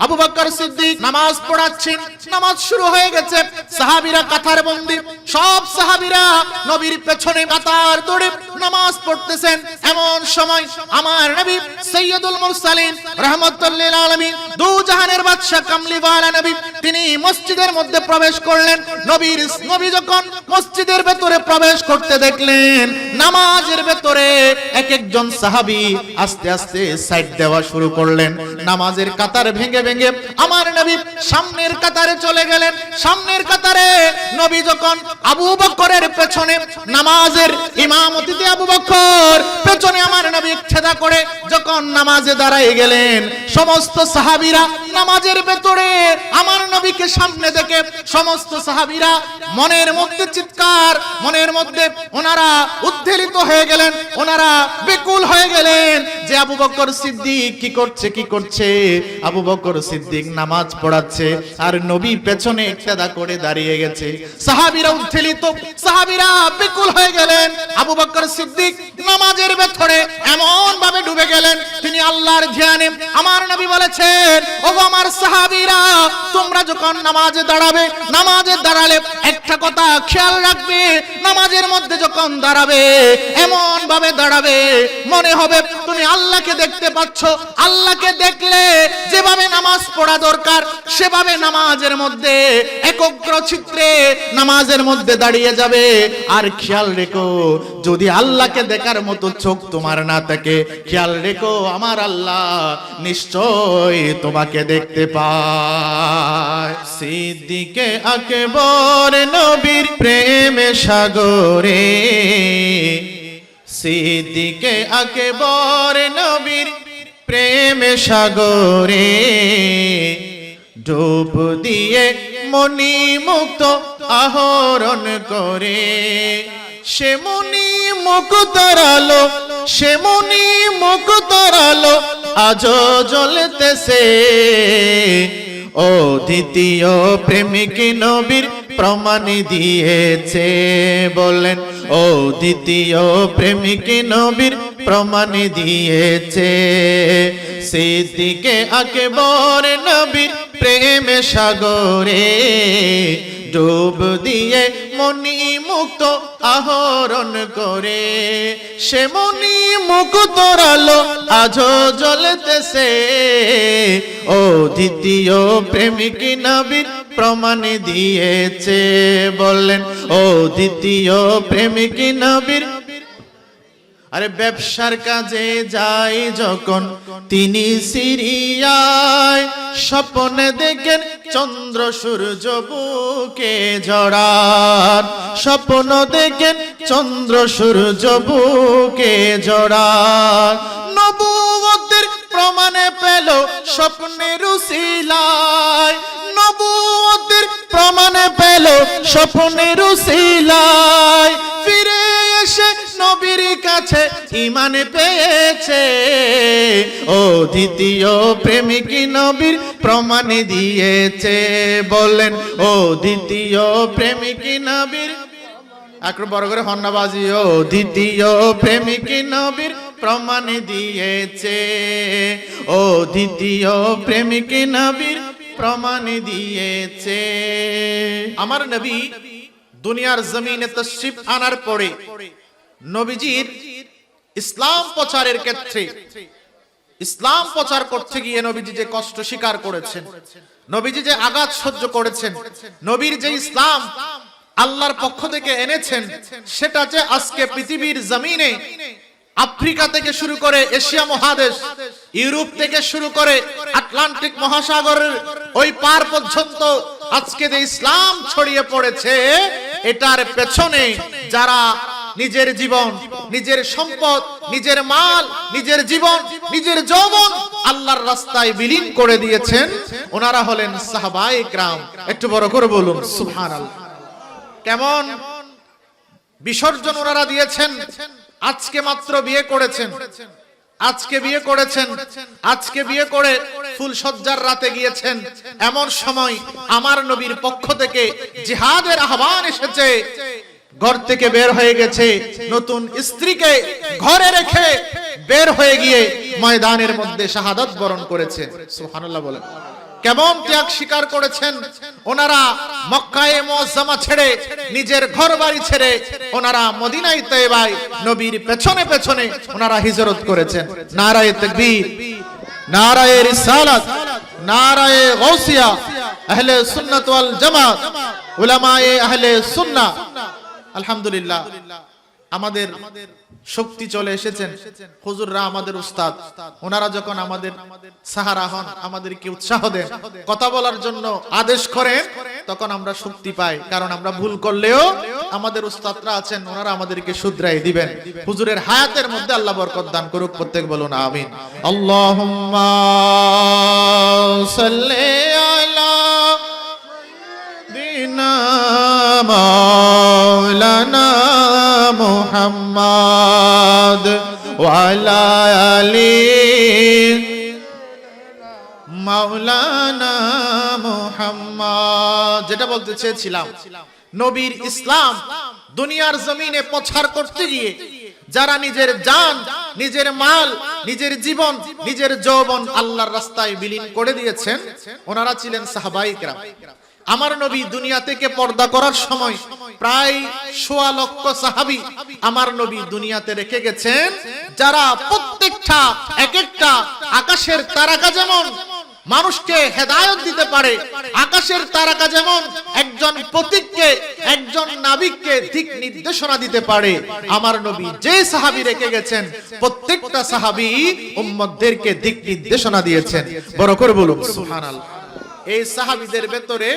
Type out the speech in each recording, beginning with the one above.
আবু বকর সিদ্দিক নামাজ পড়াচ্ছেন, নামাজ শুরু হয়ে গেছে, সাহাবীরা কাতার বন্দী, সব সাহাবীরা নবীর পেছনে কাতার ধরে নামাজ পড়তেছেন। এমন সময় আমার নবী সাইয়্যিদুল মুরসালিন রাহমাতুল লিল আলামিন, দু জাহানের বাদশা কামলিওয়ালা নবী, তিনি মসজিদের মধ্যে প্রবেশ করলেন। নবী যখন মসজিদের ভেতরে প্রবেশ করতে দেখলেন, নামাজের ভেতরে এক একজন সাহাবী আস্তে আস্তে সাইড দেওয়া শুরু করলেন। নামাজের কাতার ভেঙে ভেঙে আমার নবী সামনের কাতারে চলে গেলেন। সামনের কাতারে নবী যখন আবু বকরের পেছনে নামাজের ইমামতিতে আবু বকর পেছনে আমার নবী ইক্তেদা করে যখন নামাজে দাঁড়ায় গেলেন, সমস্ত সাহাবীরা নামাজের ভেতরে আমার নবীকে সামনে দেখে সমস্ত সাহাবীরা মনের মধ্যে চিৎকার, মনের মধ্যে ওনারা উদ্বেলিত হয়ে গেলেন, ওনারা বেকুল হয়ে গেলেন যে আবু বকর সিদ্দিক কি করছে। আবু বকর সিদ্দিক নামাজ পড়াচ্ছে আর নবী পেছনে ইক্তেদা করে দাঁড়িয়ে গেছে। সাহাবীরা উদ্বেলিত, সাহাবীরা বেকুল হয়ে গেলেন। আবু বকর সিদ্দিক নামাজের ভেতরে এমন ভাবে ডুবে গেলেন, তিনি আল্লাহর ধ্যানে। আমার নবী বলেছেন, ওগো আমার সাহাবীরা, তোমরা যখন নামাজে দাঁড়াবে, নামাজে দাঁড়ালে একটা কথা খেয়াল রাখবে, নামাজের মধ্যে যখন দাঁড়াবে এমন ভাবে দাঁড়াবে মনে হবে তুমি আল্লাহকে দেখতে পাচ্ছ। আল্লাহকে দেখলে যেভাবে নামাজ পড়া দরকার সেভাবে নামাজের মধ্যে একগ্র চিত্রে নামাজের মধ্যে দাঁড়িয়ে যাবে। আর খেয়াল রেখো, যদি আল্লাহকে দেখার মতো চোখ তোমার না থাকে, খেয়াল রেখো আমার আল্লাহ নিশ্চয় তোমাকে দেখতে পায়। সিদ্দিকে আকবর নবীর প্রেমে সাগরে, সিদ্দিকে আকবর নবীর প্রেমে সাগরে, ডুব দিয়ে মনি মুক্ত আহরণ করে। সে মনি মুক্তর আলো, সে মনি মুক্তর আলো আজও জ্বলতেছে। ও দ্বিতীয় প্রেমিক নবীর প্রমাণ দিয়েছে, বলেন ও দ্বিতীয় প্রেমিক নবীর প্রমাণ দিয়েছে। সিদ্দিকে আকবর নবীর প্রেমে সাগরে, ডুব দিয়ে মনি মুক্ত আহরণ করে। সে মনি মুক্তর আলো আজও জ্বলতেছে। ও দ্বিতীয় প্রেমিক নবীর প্রমাণ দিয়েছে, বললেন ও দ্বিতীয় প্রেমিক নবীর। আরে ব্যবসার কাজে যাই যখন তিনি সিরিয়ায়, স্বপ্নে দেখেন চন্দ্র সূর্য বুকে জড়ার। স্বপ্ন দেখেন চন্দ্র সূর্য বুকে জড়ার। নবুয়তের প্রমাণে পেল স্বপ্নের উসিলায়, নবুয়তের প্রমাণে পেল স্বপ্নের উসিলায়। ফিরে এসে নবীর কাছে ঈমান পেয়েছে। ও দ্বিতীয় প্রেমিক নবীর প্রমাণ দিয়েছে, বলেন ও দ্বিতীয় প্রেমিক নবীর। একটু বড় করে হন্নাবাজি। ও দ্বিতীয় প্রেমিক নবীর প্রমাণ দিয়েছে। ও দ্বিতীয় প্রেমিক নবীর প্রমাণ দিয়েছে। আমার নবী দুনিয়ার জমিনে তাশরিফ আনার পরে নবীজির ইসলাম প্রচারের ক্ষেত্রে, ইসলাম প্রচার করতে গিয়ে নবীজি যে কষ্ট স্বীকার করেছেন, নবীজি যে আঘাত সহ্য করেছেন, নবীর যে ইসলাম আল্লাহর পক্ষ থেকে এনেছেন, সেটা যে আজকে পৃথিবীর জমিনে আফ্রিকা থেকে শুরু করে এশিয়া মহাদেশ, ইউরোপ থেকে শুরু করে আটলান্টিক মহাসাগরের ওই পার পর্যন্ত আজকে যে ইসলাম ছড়িয়ে পড়েছে, এটার পেছনে যারা নিজের জীবন, নিজের সম্পদ, নিজের মাল, নিজের জীবন, নিজের যৌবন আল্লাহর রাস্তায় বিলীন করে দিয়েছেন, ওনারা হলেন সাহাবায়ে কেরাম। একটু বড় করে বলুন সুবহানাল্লাহ। কেমন বিসর্জন ওনারা দিয়েছেন। আজকে মাত্র বিয়ে করেছেন, আজকে বিয়ে করেছেন, আজকে বিয়ে করে ফুলসজ্জার রাতে গিয়েছেন। এমন সময় আমার নবীর পক্ষ থেকে জিহাদের আহ্বান এসেছে। ঘর থেকে বের হয়ে গেছে, নতুন স্ত্রীকে ঘরে রেখে বের হয়ে গিয়ে ময়দানের মধ্যে শাহাদাত বরণ করেছে। সুবহানাল্লাহ বলেন। কেমন ত্যাগ স্বীকার করেছেন। ওনারা মক্কায়ে মুআজ্জামা ছেড়ে, নিজের ঘরবাড়ি ছেড়ে ওনারা মদিনায় তয়বায় নবীর পেছনে পেছনে ওনারা হিজরত করেছেন। নারায়ে তাকবীর, নারায়ে রিসালাত, নারায়ে গাউসিয়া, আহলে সুন্নাত ওয়াল জামাত, উলামায়ে আহলে সুন্নাহ। আলহামদুলিল্লাহ, আমাদের শক্তি চলে এসেছেন। হুজুররা আমাদের উস্তাদ, ওনারা যখন আমাদের সাহারা হন, আমাদেরকে উৎসাহ দেন, কথা বলার জন্য আদেশ করেন, তখন আমরা শক্তি পাই। কারণ আমরা ভুল করলেও আমাদের উস্তাদরা আছেন, ওনারা আমাদেরকে শুধরাই দিবেন। হুজুরের হায়াতের মধ্যে আল্লাহ বরকত দান করুক, প্রত্যেক বলুন আমিন। আল্লাহুম্মা সাল্লি আলা দিনা মাওলানা মুহাম্মদ ওয়া আলা আলি মাওলানা মুহাম্মদ। যেটা বলতে চেয়েছিলাম, নবীর ইসলাম দুনিয়ার জমিনে প্রচার করতে গিয়ে যারা নিজের জান, নিজের মাল, নিজের জীবন, নিজের যৌবন আল্লাহর রাস্তায় বিলীন করে দিয়েছেন, ওনারা ছিলেন সাহাবায়ে কেরাম। আমার নবী দুনিয়া থেকে পর্দা করার সময় প্রায় ১৬ লক্ষ সাহাবী আমার নবী দুনিয়াতে রেখে গেছেন, যারা প্রত্যেকটা এক একটা আকাশের তারকা যেমন মানুষকে হেদায়েত দিতে পারে, আকাশের তারকা যেমন একজন পথিককে, একজন নাবিককে দিক নির্দেশনা দিতে পারে, আমার নবী যে সাহাবী রেখে গেছেন প্রত্যেকটা সাহাবী উম্মতদেরকে দিক নির্দেশনা দিয়েছেন। বড় করে বলুন সুবহানাল্লাহ। এই সাহাবীদের ভেতরে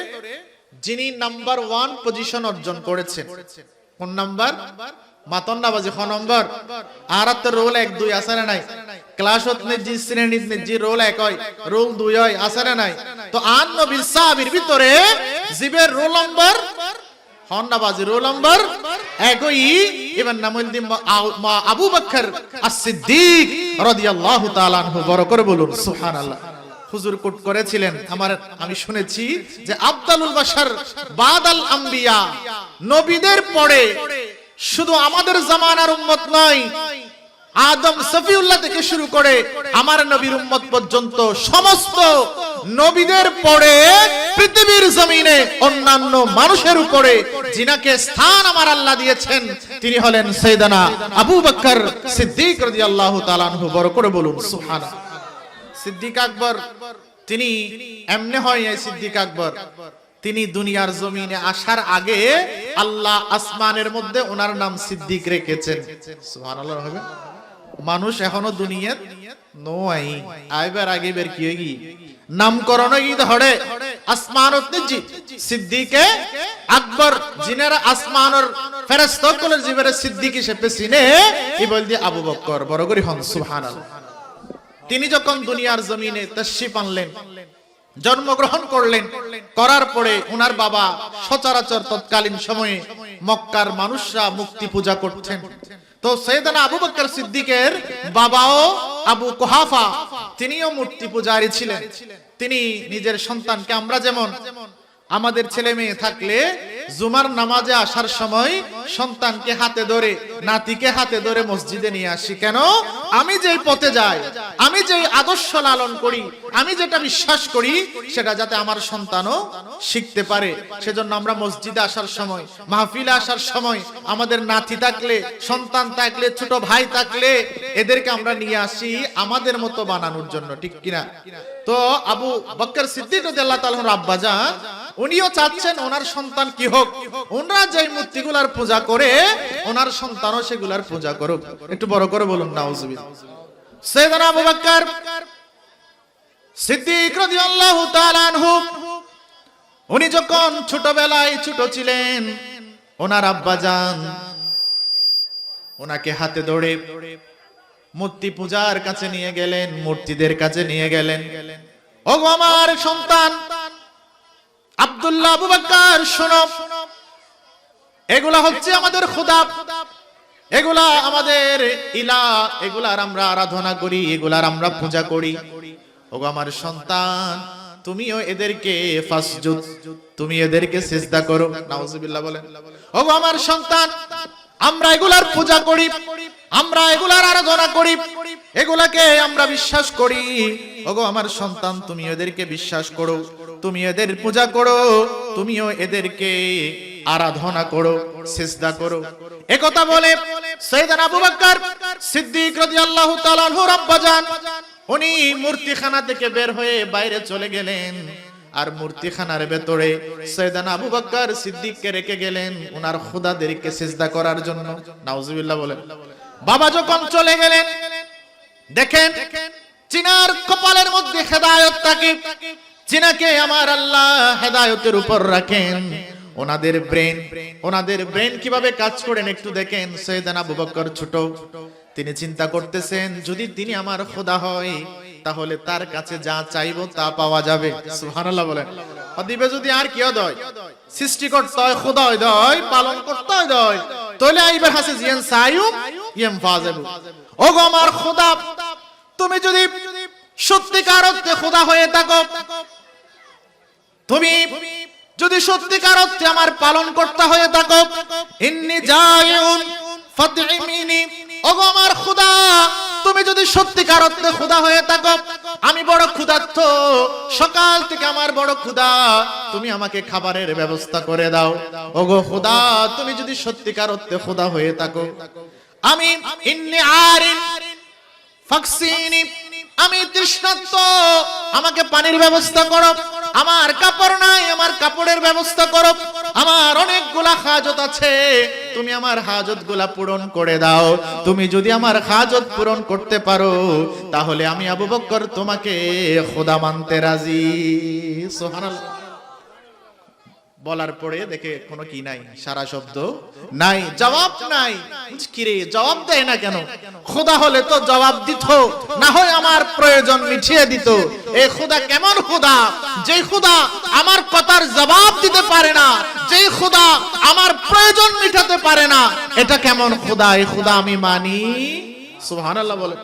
যিনি নাম্বার 1 পজিশন অর্জন করেছেন, কোন নাম্বার? মাতন্নাবাজি খ নম্বর। আর তো রোল 1 2 আছে না নাই? ক্লাসত জি শ্রেণীত জি রোল 1 হয়, রোল 2 হয়, আছে না নাই? তো আন নবীর সাহাবীর ভিতরে জিবের রোল নম্বর হন্নাবাজি রোল নম্বর 1 হই ইবন নামুলদি আবু বকর as-সিদ্দিক রাদিয়াল্লাহু তাআলা আনহু। বড় করে বলুন সুবহানাল্লাহ। হুজুর কোট করেছিলেন, আমি শুনেছি যে আফদালুল বাশার বাদাল আম্বিয়া, নবীদের পরে শুধু আমাদের জামানার উম্মত নয়, আদম সফিউল্লাহ থেকে শুরু করে আমার নবীর উম্মত পর্যন্ত সমস্ত নবীদের পরে পৃথিবীর জমিনে অন্যান্য মানুষের উপরে যিনাকে স্থান আমার আল্লাহ দিয়েছেন, তিনি হলেন সাইয়েদনা আবু বকর সিদ্দিক রাদিয়াল্লাহু তাআলা আনহু। বড় করে বলুন সুবহানাল্লাহ। সিদ্দিক আকবর তিনি এমনি হয়, সিদ্দিক আকবর তিনি দুনিয়ার জমিনে আসার আগে আল্লাহ আসমানের মধ্যে ওনার নাম সিদ্দিক রেখেছেন। সুবহানাল্লাহ। হবে মানুষ এখনো দুনিয়াত নয়, আইবার আগে বের কি হই নামকরণ কি ধরে আসমানত নিজি সিদ্দিকে আকবর, জিনারা আসমানের ফেরেশতা কল জিবরে সিদ্দিক হিসেবে চিনে, কি বলদি আবু বকর। বড় করে হন সুবহানাল্লাহ। তিনি যখন দুনিয়ার জমিনে তাশরীফ আনলেন, জন্মগ্রহণ করলেন, করার পরে ওনার বাবা সচরাচর তৎকালীন সময়ে মক্কার মানুষরা মূর্তি পূজা করতেন। তো সাইয়েদনা আবু বকর সিদ্দিকের বাবাও আবু কুহাফা, তিনিও মূর্তি পূজারী ছিলেন। তিনি নিজের সন্তানকে, আমরা যেমন আমাদের ছেলে মেয়ে থাকলে জুমার নামাজে আসার সময় সন্তানকে হাতে ধরে, নাতিকে হাতে ধরে মসজিদে নিয়ে আসি। কেন? আমি যেই পথে যাই, আমি যেই আদর্শ লালন করি, আমি যেটা বিশ্বাস করি, সেটা যাতে আমার সন্তানও শিখতে পারে। সেজন্য আমরা মসজিদে আসার সময়, মাহফিলে আসার সময় আমাদের নাতি থাকলে, সন্তান থাকলে, ছোট ভাই থাকলে এদেরকে আমরা নিয়ে আসি আমাদের মতো বানানোর জন্য, ঠিক কিনা? তো আবু বকর সিদ্দিক রাদিয়াল্লাহু তাআলার আব্বাজান উনিও চাচ্ছেন ওনার সন্তান কি হোক, ওনারা যে মূর্তিগুলার পূজা করে ওনার সন্তানও সেগুলার পূজা করুক। একটু বড় করে বলুন নাউজুবিল্লাহ। সাইয়েদনা আবু বকর সিদ্দিক রাদিয়াল্লাহু তাআলা আনহু উনি যখন ছোটবেলায় ছোট ছিলেন, ওনার আব্বাজান ওনাকে হাতে ধরে মূর্তি পূজার কাছে নিয়ে গেলেন, মূর্তিদের কাছে নিয়ে গেলেন। ওগো আমার সন্তান আব্দুল্লাহ, আবু বকর, শোনো, এগুলা হচ্ছে আমাদের খোদা, এগুলা আমাদের ইলাহ, এগুলার আমরা আরাধনা করি, এগুলার আমরা পূজা করি। ওগো আমার সন্তান, তুমিও এদেরকে ফাসজুদ, তুমি এদেরকে সিজদা করো। নাউজুবিল্লাহ বলেন। ওগো আমার সন্তান, আমরা এগুলার পূজা করি, আমরা এগুলার আরাধনা করি, এগুলাকে আমরা বিশ্বাস করি। ওগো আমার সন্তান, তুমি এদেরকে বিশ্বাস করো, তুমি এদের পূজা করো, তুমিও এদেরকে আরাধনা করো, সিজদা করো। একথা বলে সাইয়েদনা আবু বকর সিদ্দিক রাদিয়াল্লাহু তাআলা আনহু আব্বাজান উনি মূর্তিখানা থেকে বের হয়ে বাইরে চলে গেলেন। আর মূর্তিখানার ভেতরে সাইয়েদনা আবু বকর সিদ্দিককে রেখে গেলেন ওনার খোদাদেরকে সিজদা করার জন্য। নাউজুবিল্লাহ বলেন। বাবা যখন চলে গেলেন, দেখেন চিনার কপালের মধ্যে হেদায়েত থাকে, চিনাকে আমার আল্লাহ হেদায়েতের উপর রাখেন। ওনাদের ব্রেন কিভাবে কাজ করেন একটু দেখেন। সাইয়েদনা আবু বকর ছোট, তিনি চিন্তা করতেছেন যদি তিনি আমার খোদা হয় তাহলে তার কাছে যা চাইবো তা পাওয়া যাবে। সুবহানাল্লাহ বলেন। দিবে যদি আর কি হয়, সৃষ্টি করতে হয়, খোদা হয়, পালন করতে হয়, তাহলে আইবে হাসে জিয়ান সাইউ ইয়াম ফাজাবু। ওগো আমার খোদা, তুমি যদি সত্যিকার অর্থে খোদা হয়ে থাকো, তুমি যদি সত্যিকার অর্থে আমার পালন করতে হয়ে থাকো, ইন্নী জাইউন ফাতইমিনি। ওগো আমার খোদা, তুমি যদি সত্যিকার অর্থে খোদা হয়ে থাকো, আমি বড় ক্ষুধার্ত, সকাল থেকে আমার বড় ক্ষুধা, তুমি আমাকে খাবারের ব্যবস্থা করে দাও। ওগো খোদা, তুমি যদি সত্যিকার অর্থে খোদা হয়ে থাকো, আমি ইন্নী আরিন ফাকসিনি, আমি তৃষ্ণার্ত, আমাকে পানির ব্যবস্থা করো। আমার কাপড় নাই, আমার কাপড়ের ব্যবস্থা করো। আমার অনেকগুলা হাজত আছে, তুমি আমার হাজত গুলা পূরণ করে দাও। তুমি যদি আমার হাজত পূরণ করতে পারো তাহলে আমি আবু বকর তোমাকে খোদা মানতে রাজি। সুবহানাল্লাহ। বলার পরে দেখে কোনো কি নাই, সারা শব্দ নাই, জবাব নাই। কিরে জবাব দেয় না কেন? খোদা হলে তো জবাব দিত, না হয় আমার প্রয়োজন মিটিয়ে দিত। এই খোদা কেমন খোদা? যে খোদা আমার কথার জবাব দিতে পারে না, যে খোদা আমার প্রয়োজন মিটাতে পারে না, এটা কেমন খোদা? এই খোদা আমি মানি। সুবহানাল্লাহ বলে।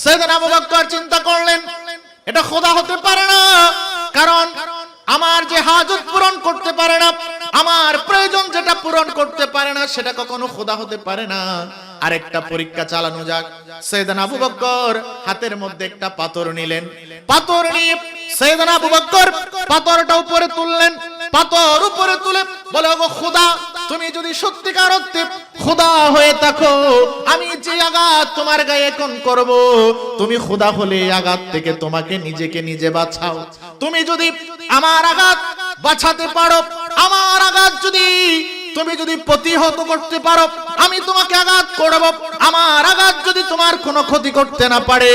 সাইয়েদনা আবু বকর চিন্তা করলেন এটা খোদা হতে পারে না, কারণ আমার যে হাজত পূরণ করতে পারে না, আমার প্রয়োজন যেটা পূরণ করতে পারে না, সেটা কখনো খোদা হতে পারে না। আরেকটা পরীক্ষা চালানো যাক। সাইয়েদনা আবু বকর হাতের মধ্যে একটা পাথর নিলেন, পাথর নিয়ে সাইয়েদনা আবু বকর পাথরটা উপরে তুললেন। পাথর উপরে তুলে বলে, ওগো খোদা, তুমি যদি সত্যিকার অর্থে খোদা হয়ে থাকো, আমি যে আঘাত তোমার গায়ে এখন করব, তুমি খোদা হলে আঘাত থেকে তোমাকে নিজেকে নিজে বাঁচাও। তুমি যদি আমার আঘাত বাঁচাতে পারো, আমার আঘাত যদি তুমি যদি প্রতিহত করতে পারো, আমি তোমাকে আঘাত করব। আমার আঘাত যদি তোমার কোনো ক্ষতি করতে না পারে,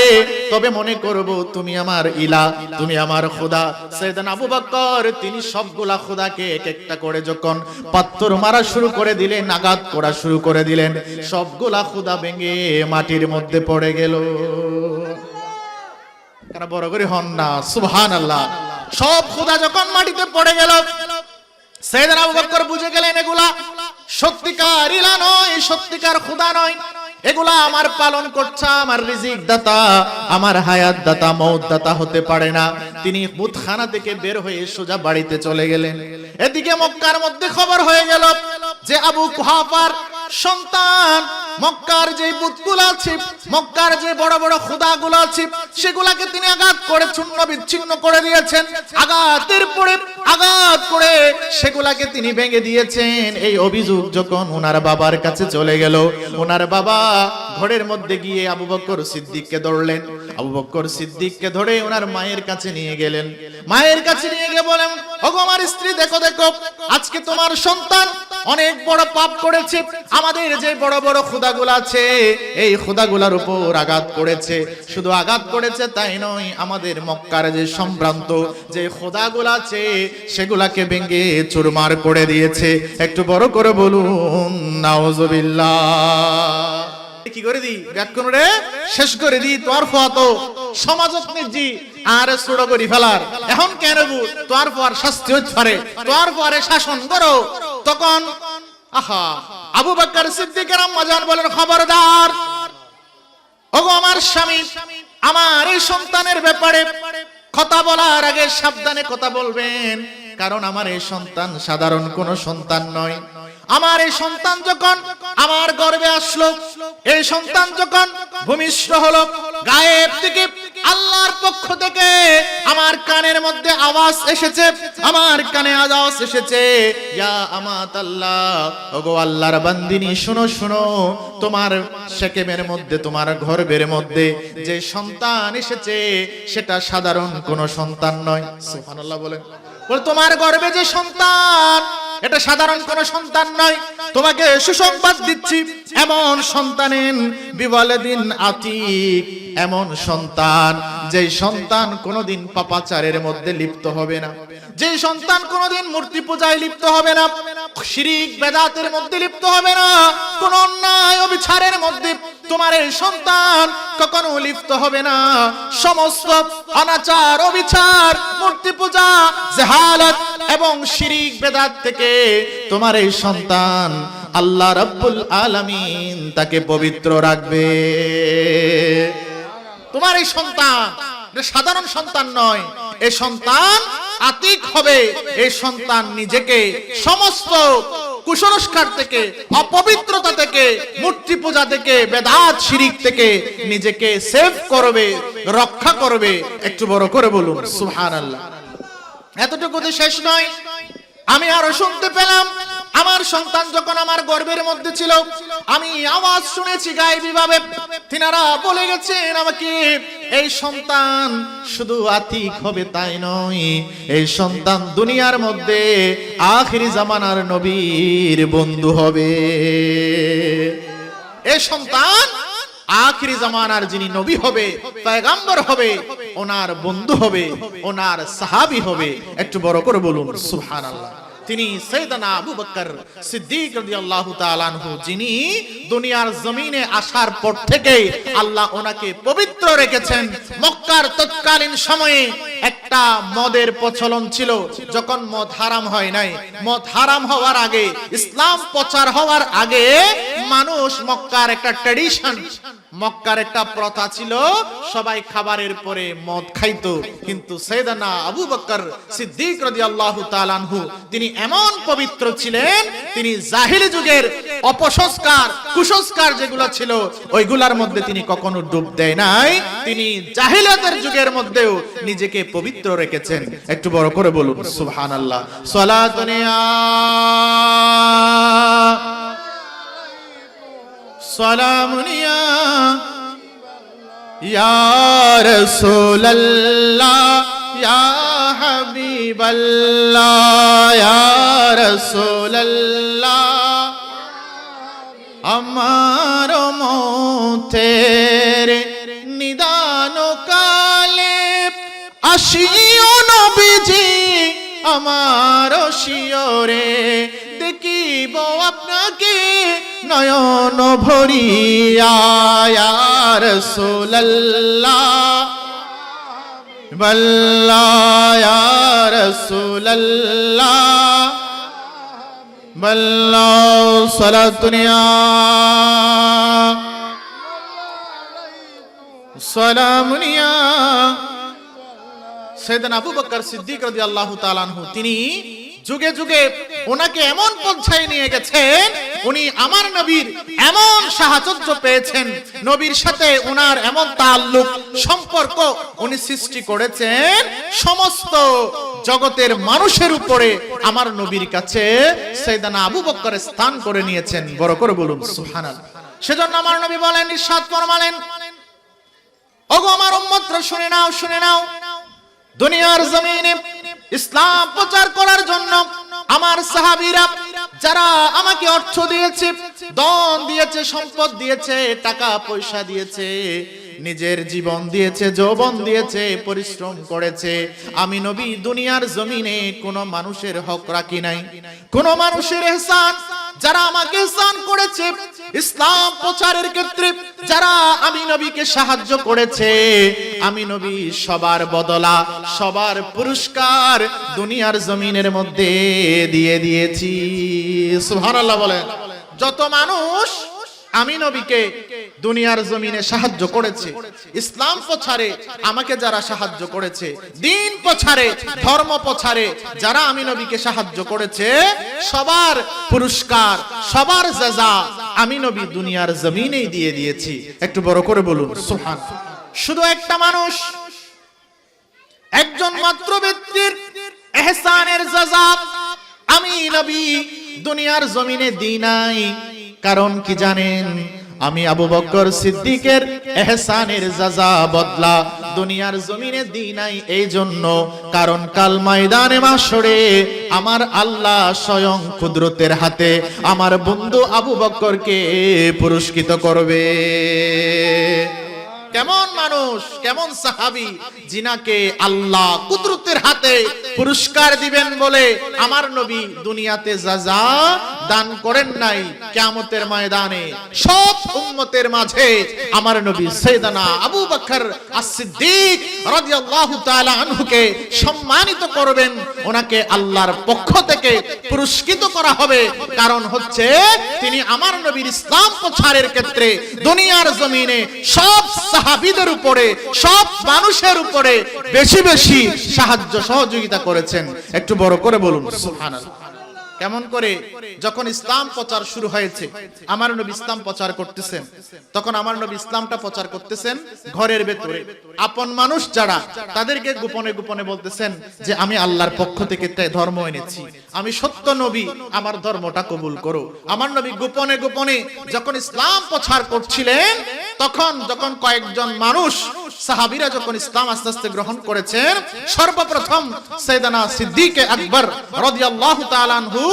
তবে মনে করব তুমি আমার ইলা, তুমি আমার খোদা। সাইয়েদনা আবু বকর তিনি সবগুলা খোদাকে এক একটা করে যখন পাথর মারা শুরু করে দিলেন, আঘাত করা শুরু করে দিলেন, সবগুলা খোদা ভেঙে মাটির মধ্যে পড়ে গেল। কেন বড় করে হন না? সুবহানাল্লাহ। সব খোদা যখন মাটিতে পড়ে গেল, সাইয়েদনা আবু বকর বুঝে গেলেন এগুলা সত্যিকার ইলা নয়, সত্যিকার খোদা নয়। এগুলা আমার পালন করছে আমার রিজিক দাতা, আমার হায়াত দাতা, মওত দাতা হতে পারে না। তিনি বুতখানা থেকে বের হয়ে সোজা বাড়িতে চলে গেলেন। এদিকে মক্কার মধ্যে খবর হয়ে গেল যে আবু কুহাফার সন্তান মক্কার যে বুতগুলো আছে, মক্কার যে বড় বড় খোদাগুলো আছে, সেগুলাকে তিনি আঘাত করে চূর্ণ বিচ্ছিন্ন করে দিয়েছেন। আঘাতের পরে আঘাত করে সেগুলাকে তিনি ভেঙে দিয়েছেন। এই অভিযোগ যখন ওনার বাবার কাছে চলে গেল, ওনার বাবা ঘরের মধ্যে গিয়ে আবু বকর সিদ্দিককে ধরলেন। আবু বকর সিদ্দিককে ধরে ওনার মায়ের কাছে নিয়ে গেলেন। মায়ের কাছে নিয়ে গিয়ে বলেন, ওগো আমার স্ত্রী, দেখো দেখো, আজকে তোমার সন্তান অনেক বড় পাপ করেছে। আমাদের যে বড় বড় খোদাগুলো আছে, এই খোদাগুলোর উপর আঘাত করেছে। শুধু আঘাত করেছে তাই নয়, আমাদের মক্কার যে সম্ভ্রান্ত যে খোদাগুলো আছে সেগুলাকে ভেঙে চুরমার করে দিয়েছে। একটু বড় করে বলুন নাউজুবিল্লাহ। কি করে দি ব্যাকরণ রে শেষ করে দি, তোর ফতো সমাজত নিজি আর ছোট করি ফেলার। এখন কেন তোর পর শাস্তি হতে পারে, তোর পরে শাসন করো। তখন আহা আবু বকর সিদ্দিকের আম্মা জান বলেন, খবরদার, ওগো আমার স্বামী, আমার এই সন্তানের ব্যাপারে কথা বলার আগে সাবধানে কথা বলবেন, কারণ আমার এই সন্তান সাধারণ কোনো সন্তান নয়। আমার এই সন্তান যখন আমার গর্ভে আসলো, এই সন্তান যখন ভূমিষ্ঠ হলো, গায়েব থেকে আল্লাহর পক্ষ থেকে আমার কানের মধ্যে আওয়াজ এসেছে, আমার কানে আওয়াজ এসেছে, ইয়া আমাত আল্লাহ, ওগো আল্লাহর বান্দিনী, শোনো শোনো, তোমার শেকেমের মধ্যে, তোমার গর্ভের মধ্যে যে সন্তান এসেছে সেটা সাধারণ কোনো সন্তান নয়। সুবহানাল্লাহ বলেন। তোমার গর্ভে যে সন্তান, এটা সাধারণ কোন সন্তান নয়। তোমাকে সুসংবাদ দিচ্ছি, এমন সন্তানের বিওয়ালাদিন আতিক, এমন সন্তান যে সন্তান কোনোদিন পাপাচারের মধ্যে লিপ্ত হবে না, যে সন্তান কোনোদিন মূর্তি পূজায় লিপ্ত হবে না, শিরিক বেদাতের মধ্যে লিপ্ত হবে না, কোন অন্যায় অবিচারের মধ্যে তোমার এই সন্তান কখনো লিপ্ত হবে না। সমস্ত অনাচার, অবিচার, মূর্তি পূজা, জাহালাত এবং শিরিক বেদাত থেকে তোমার এই সন্তান আল্লাহ রাব্বুল আলামিন তাকে পবিত্র রাখবে। তোমার এই সন্তান সাধারণ সন্তান নয়, এই সন্তান আতিক হবে। এই সন্তান নিজেকে সমস্ত কুসংস্কার থেকে, অপবিত্রতা থেকে, মূর্তি পূজা থেকে, বেদাত শিরিক থেকে নিজেকে সেভ করবে, রক্ষা করবে। একটু বড় করে বলুন সুবহানাল্লাহ। এতটুকুতে শেষ নয়, আমি আরো শুনতে পেলাম, আমার সন্তান যখন আমার গর্ভের মধ্যে ছিল, আমি আওয়াজ শুনেছি গায়েবী ভাবে, তিনারা বলে গেছেন আমাকে, এই সন্তান শুধু আতিক হবে তাই নয়, এই সন্তান দুনিয়ার মধ্যে আখিরি জামানার নবীর বন্ধু হবে। এই সন্তান আখিরি জামানার যিনি নবী হবে, পয়গম্বর হবে, ওনার বন্ধু হবে, ওনার সাহাবী হবে। একটু বড় করে বলুন সুবহানাল্লাহ। তিনি সাইয়েদনা আবু বকর সিদ্দিক রাদিয়াল্লাহু তাআলা আনহু, যিনি দুনিয়ার জমিনে আসার পর থেকে আল্লাহ ওনাকে পবিত্র রেখেছেন। মক্কার তৎকালীন সময়ে একটা মদের প্রচলন ছিল, যখন মদ হারাম হয় নাই, মদ হারাম হওয়ার আগে, ইসলাম প্রচার হওয়ার আগে মানুষ, মক্কার একটা ট্র্যাডিশন, মক্কার একটা প্রথা ছিল, সবাই খাবারের পরে মদ খাইতো। কিন্তু সাইয়েদনা আবু বকর সিদ্দিক রাদিয়াল্লাহু তাআলা আনহু, তিনি এমন পবিত্র ছিলেন, তিনি জাহিলি যুগের অপসংস্কার, কুসংস্কার যেগুলো ছিল ওইগুলার মধ্যে তিনি কখনো ডুব দেয় নাই। তিনি জাহিলিয়াতের যুগের মধ্যেও নিজেকে পবিত্র রেখেছেন। একটু বড় করে বলুন সুবহানাল্লাহ। সালাতুন সালামুন ইয়া রাসূলুল্লাহ, ইয়া হাবিবাল্লাহ, ইয়া রাসূলুল্লাহ, আমার মতের নিদান কালে আসিও নবীজি, আমার শিয়রে দেখিব আপনাকে নয়ন ভরিয়া, ইয়া রাসূলুল্লাহ বাল্লাহ, ইয়া রাসূলুল্লাহ বাল্লাহ। সালাতুনিয়া সালামুনিয়া। সাইয়েদনা আবু বকর সিদ্দিক রাদিয়াল্লাহু তাআলা আনহু, তিনি যুগে যুগে ওনাকে এমন পর্যায়ে নিয়ে গেছেন, উনি আমার নবীর এমন সাহায্য পেয়েছেন, নবীর সাথে ওনার এমন তাল্লুক, সম্পর্ক উনি সৃষ্টি করেছেন, সমস্ত জগতের মানুষের উপরে আমার নবীর কাছে সাইয়েদনা আবু বকর স্থান করে নিয়েছেন। বড় করে বলুন সুবহানাল্লাহ। সেজন্য আমার নবী বলেন, ইরশাদ ফরমালেন, ওগো আমার উম্মতরা শুনে নাও, শুনে নাও, দুনিয়ার জমিনে ইসলাম প্রচার করার জন্য আমার সাহাবীরা যারা আমাকে অর্থ দিয়েছে, ধন দিয়েছে, সম্পদ দিয়েছে, টাকা পয়সা দিয়েছে, নিজের জীবন দিয়েছে, যৌবন দিয়েছে, পরিশ্রম করেছে, আমি নবী দুনিয়ার জমিনে কোনো মানুষের হক রাখি নাই। কোনো মানুষের ইহসান যারা আমাকে ইহসান করেছে, ইসলাম প্রচারের ক্ষেত্রে যারা আমি নবীকে সাহায্য করেছে, আমি নবী সবার বদলা, সবার পুরস্কার দুনিয়ার জমিনের মধ্যে দিয়ে দিয়েছি। সুবহানাল্লাহ বলেন। যত মানুষ আমি নবীকে দুনিয়ার জমিনে সাহায্য করেছে, ইসলাম প্রচারে আমাকে যারা সাহায্য করেছে, দ্বীন প্রচারে, ধর্ম প্রচারে যারা আমি নবীকে সাহায্য করেছে, সবার পুরস্কার, সবার জাযা আমি নবী দুনিয়ার জমিনেই দিয়ে দিয়েছি। একটু বড় করে বলুন সুবহানাল্লাহ। শুধু একটা মানুষ, একজন মাত্র ব্যক্তির ইহসানের জাযা আমি নবী দুনিয়ার জমিনে দিই নাই। কারণ কি জানেন? আমি আবু বকর সিদ্দিকের ইহসানের জাযা বদলা দুনিয়ার জমিনে দিই নাই এই জন্য, কারণ কাল ময়দানে মাশরে আমার আল্লাহ স্বয়ং কুদরতের হাতে আমার বন্ধু আবু বকরকে পুরস্কৃত করবে। কেমন মানুষ, কেমন সাহাবী, যিনাকে আল্লাহ কুদরতের হাতে পুরস্কার দিবেন বলে আমার নবী দুনিয়াতে জাযা দান করেন নাই। কিয়ামতের ময়দানে সব উম্মতের মাঝে আমার নবী সাইয়েদনা আবু বকর as-সিদ্দিক রাদিয়াল্লাহু তাআলা আনহুকে সম্মানিত করবেন, ওনাকে আল্লাহর পক্ষ থেকে পুরস্কৃত করা হবে। কারণ হচ্ছে তিনি আমার নবীর ইসলাম প্রচারের ক্ষেত্রে দুনিয়ার জমিনে সব সাহাবীদের উপরে, সব মানুষের উপরে বেশি বেশি সাহায্য সহযোগিতা করেছেন। একটু বড় করে বলুন সুবহানাল্লাহ। কেমন করে? যখন ইসলাম প্রচার শুরু হয়েছে, আমার নবী ইসলাম প্রচার করতেছেন, তখন আমার নবী ইসলামটা প্রচার করতেছেন ঘরের ভেতরে। আপন মানুষ যারা, তাদেরকে গোপনে গোপনে বলতেছেন যে আমি আল্লাহর পক্ষ থেকে একটা ধর্ম এনেছি, আমি সত্য নবী, আমার ধর্মটা কবুল করো। আমার নবী গোপনে গোপনে যখন ইসলাম প্রচার করছিলেন, তখন যখন কয়েকজন মানুষ সাহাবীরা যখন ইসলাম আস্তে আস্তে গ্রহণ করেছেন, সর্বপ্রথম সাইয়েদনা সিদ্দিক আকবর রাদিয়াল্লাহু তাআলা আনহু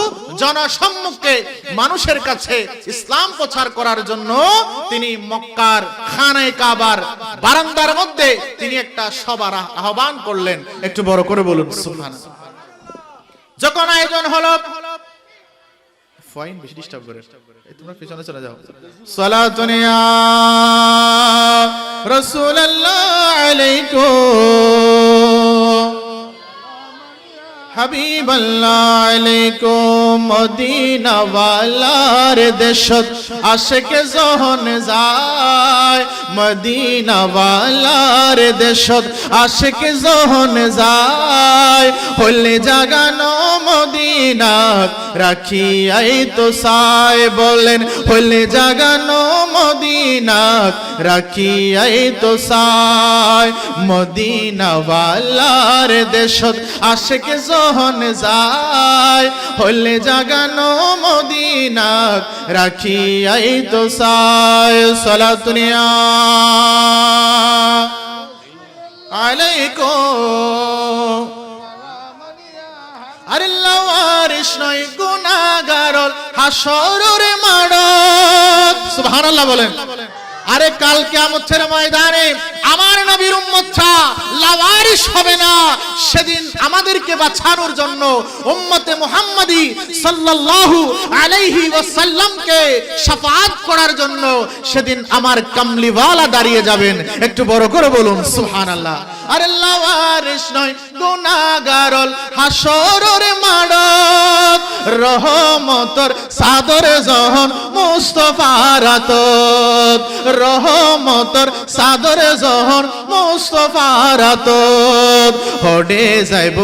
জনসম্মুখে মানুষের কাছে ইসলাম প্রচার করার জন্য তিনি মক্কার খানায়ে কাবার বারান্দার মধ্যে তিনি একটা সভার আহ্বান করলেন। একটু বড় করে বলুন সুবহানাল্লাহ। যখন আয়োজন হলো, ফাইন বেশি ডিস্টার্ব করে, তোমরা পিছনে চলে যাও। সালাতুন ইয়া রাসূলুল্লাহ আলাইকুম, হাবিবাল্লাহ আলাইকুম, মদিনা ওয়ালার দেশত আশিক যখন যায়, মদিনা ওয়ালার দেশত আশিক যখন যায়, হলে জাগানো মদিনা রাখিয়াই তো সাই, বলেন হলে জাগানো মদিনা রাখিয়াই তো সাই, মদিনা ওয়ালার দেশত আশিক যখন যায়, হলে জাগানো মদিনা রাখিয়াই তো সাই। সালাতুন ইয়া আলাইকুম, আরে লাওয়ারিস নয় গুনাহগার হাসরের মাঠত, সুবহানাল্লাহ বলেন। আরে কাল কিয়ামতের ময়দানে আমার নবীর উম্মতরা লাওয়ারিস হবে না। সেদিন আমাদেরকে বাঁচানোর জন্য উম্মতে মুহাম্মাদি সাল্লাল্লাহু আলাইহি ওয়াসাল্লামকে শাফাআত করার জন্য সেদিন আমার কামলিওয়ালা দাঁড়িয়ে যাবেন। একটু বড় করে বলুন সুবহানাল্লাহ। আরে লাওয়ারিস নয় গুনাহগার হাসরের মাঠত, রহমতের সাদর যখন মুস্তাফার হাতত, রহমতের সাদর যখন মুস্তাফার হাতত, হডে যাইব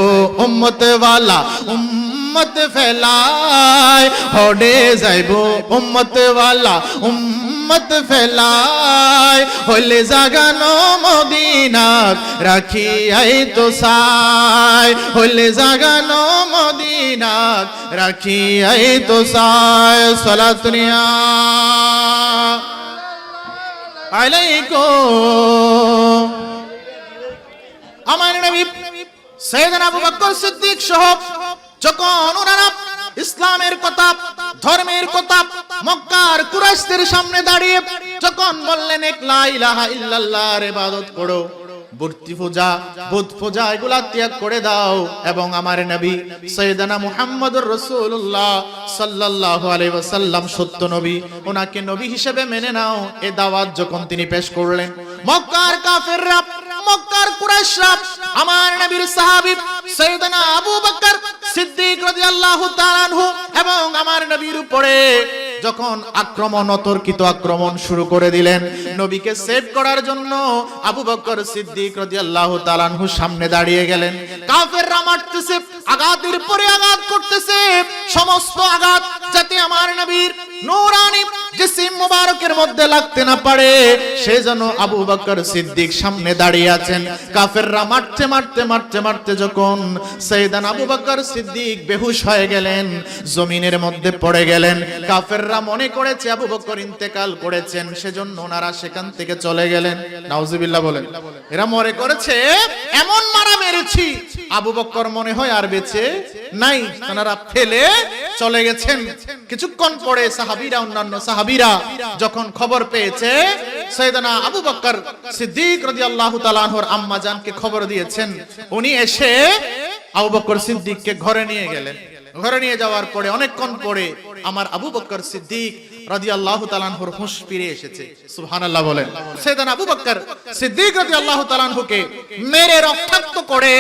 উম্মত ওয়ালা উম্মত ফেলায়, হডে যাইব উম্মত ওয়ালা উম্মত ফেলায়, হলে জাগানো মদিনা রাখিয়াই তো সাই, হলে জাগানো মদিনা রাখিয়াই তো সাই। সালাতুন ইয়া আলাইকুম, আমার নবী সাইয়েদনা আবু বকর সিদ্দিক সহ যখন ওনারা ইসলামের কথা, ধর্মের কথা মক্কার কুরাইশদের সামনে দাঁড়িয়ে যখন বললেন এক লা ইলাহা ইল্লাল্লাহর ইবাদত করো, মূর্তি পূজা, বুত পূজা এগুলা ত্যাগ করে দাও, এবং আমার নবী সাইয়েদনা মুহাম্মদুর রাসূলুল্লাহ সাল্লাল্লাহু আলাইহি ওয়াসাল্লাম সত্য নবী, ওনাকে নবী হিসেবে মেনে নাও, এই দাওয়াত যখন তিনি পেশ করলেন, মক্কার কাফেররা, মক্কার কুরাইশরা আমার নবীর সাহাবী সাইয়েদনা আবু বকর সিদ্দিক রাদিয়াল্লাহু তাআলা আনহু এবং আমার নবীর উপরে যখন আক্রমণ অতর্কিত আক্রমণ শুরু করে দিলেন, নবীকে সেভ করার জন্য আবু বকর সিদ্দিক রাদিয়াল্লাহু তাআলা আনহু সামনে দাঁড়িয়ে গেলেন। কাফেররা মারতেছে, আঘাতের পরে আঘাত করতেছে, সমস্ত আঘাত যাতে আমার নবীর নূরানি জিসিম মুবারকের মধ্যে লাগতে না পারে সেজন্য আবু বকর সিদ্দিক সামনে দাঁড়িয়ে আছেন। কাফেররা মারতে মারতে মারতে মারতে যখন সাইয়েদনা আবু বকর সিদ্দিক বেহুশ হয়ে গেলেন, জমিনের মধ্যে পড়ে গেলেন, কাফেররা মনে করেছে আবু বকর ইন্তেকাল করেছেন, সেজন্য ওনারা সেখান থেকে চলে গেলেন। নাউজুবিল্লাহ বলেন। এরা মনে করেছে এমন মারা মেরেছি আবু বকর মনে হয় আর বেঁচে নাই, ওনারা ফেলে চলে গেছেন। কিছুক্ষণ পরে সাহাবীরা, অন্যান্য সাহাবীরা যখন খবর পেয়েছে সাইয়েদনা আবু বকর সিদ্দিক রাদিয়াল্লাহু তাআলা আনহুর আম্মা জানকে খবর দিয়েছেন, উনি এসে আবু বকর সিদ্দিককে ঘরে নিয়ে গেলেন। ঘরে নিয়ে যাওয়ার পরে অনেকক্ষণ পরে আমার আবু বকর সিদ্দিক রাদিয়াল্লাহু তাআলা আনহুর হুঁশ ফিরে এসেছে। সুবহানাল্লাহ বলেন। সাইয়েদনা আবু বকর সিদ্দিক রাদিয়াল্লাহু তাআলা আনহুকে মেরে রক্তাক্ত করে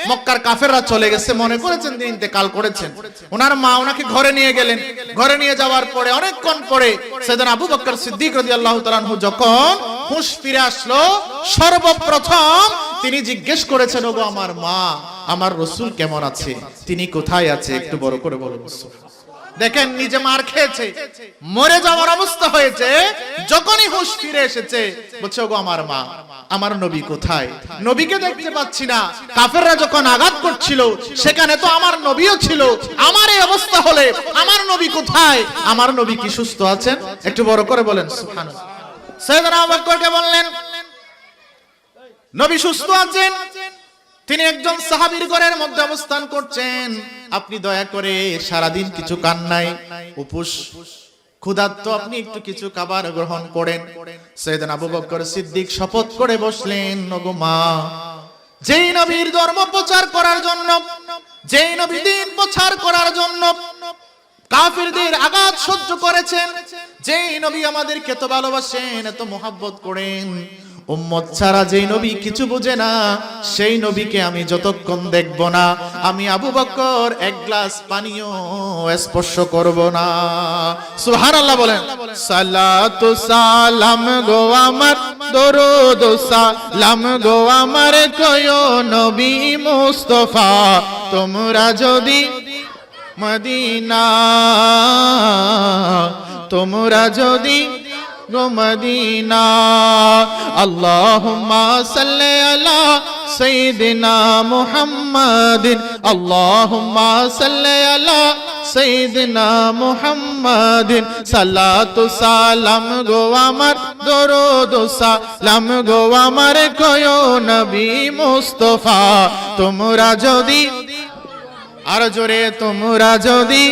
মক্কার কাফেররা চলে গেছে, মনে করেছেন তিনি ইন্তেকাল করেছেন। ওনার মা ওনাকে ঘরে নিয়ে গেলেন। ঘরে নিয়ে যাওয়ার পরে অনেকক্ষণ পরে সাইয়েদনা আবু বকর সিদ্দিক রাদিয়াল্লাহু তাআলা আনহু যখন হুঁশ ফিরে আসলো, সর্বপ্রথম তিনি জিজ্ঞেস করেছেন, ওগো আমার মা, আমার রাসূল কেমন আছে, তিনি কোথায় আছে, একটু বড় করে বলুন। দেখেন, নিজে মার খেয়েছে, মরে যাওয়ার অবস্থা হয়েছে, যখনই হুঁশ ফিরে এসেছে বলছে, ওগো আমার মা, আমার নবী কোথায়, নবীকে দেখতে পাচ্ছি না। কাফেররা যখন আঘাত করছিল সেখানে তো আমার নবীও ছিল, আমার এই অবস্থা হলে আমার নবী কোথায়, আমার নবী কি সুস্থ আছেন, একটু বড় করে বলেন সুবহানাল্লাহ। সাইয়েদনা আবু বকরকে বললেন, নবী সুস্থ আছেন, তিনি একজন সাহাবীর ঘরের মধ্যে অবস্থান করছেন, আপনি দয়া করে সারাদিন কিছু খান নাই, উপোস ক্ষুধার্ত, আপনি একটু কিছু খাবার গ্রহণ করেন। সাইয়েদনা আবু বকর সিদ্দিক শপথ করে বসলেন, ওগো মা, যেই নবীর ধর্ম প্রচার করার জন্য, যেই নবী দ্বীন প্রচার করার জন্য কাফিরদের আঘাত সহ্য করেছেন, যেই নবী আমাদেরকে এত ভালোবাসেন, এত মহব্বত করেন, উম্মত ছাড়া যেই নবী কিছু বুঝে না, সেই নবীকে আমি যতক্ষণ দেখব না, আমি আবু বকর এক গ্লাস পানিও স্পর্শ করব না। সুবহানাল্লাহ বলেন। সালাতু সালাম গো আমার, দরুদ সালাম গো আমার, কয়ো নবী মুস্তাফা, তোমরা যদি মদিনা, তোমরা যদি গো মদিনা, আল্লাহুম্মা সাল্লি আলা সাইয়্যিদিনা মুহাম্মাদিন, আল্লাহুম্মা সাল্লি আলা সাইয়্যিদিনা মুহাম্মাদিন, সালাতু সালাম গো আমার, দরুদ সালাম গো আমার, কয়ো নবী মুস্তাফা, তোমরা যদি, আর জোরে, তোমরা যদি,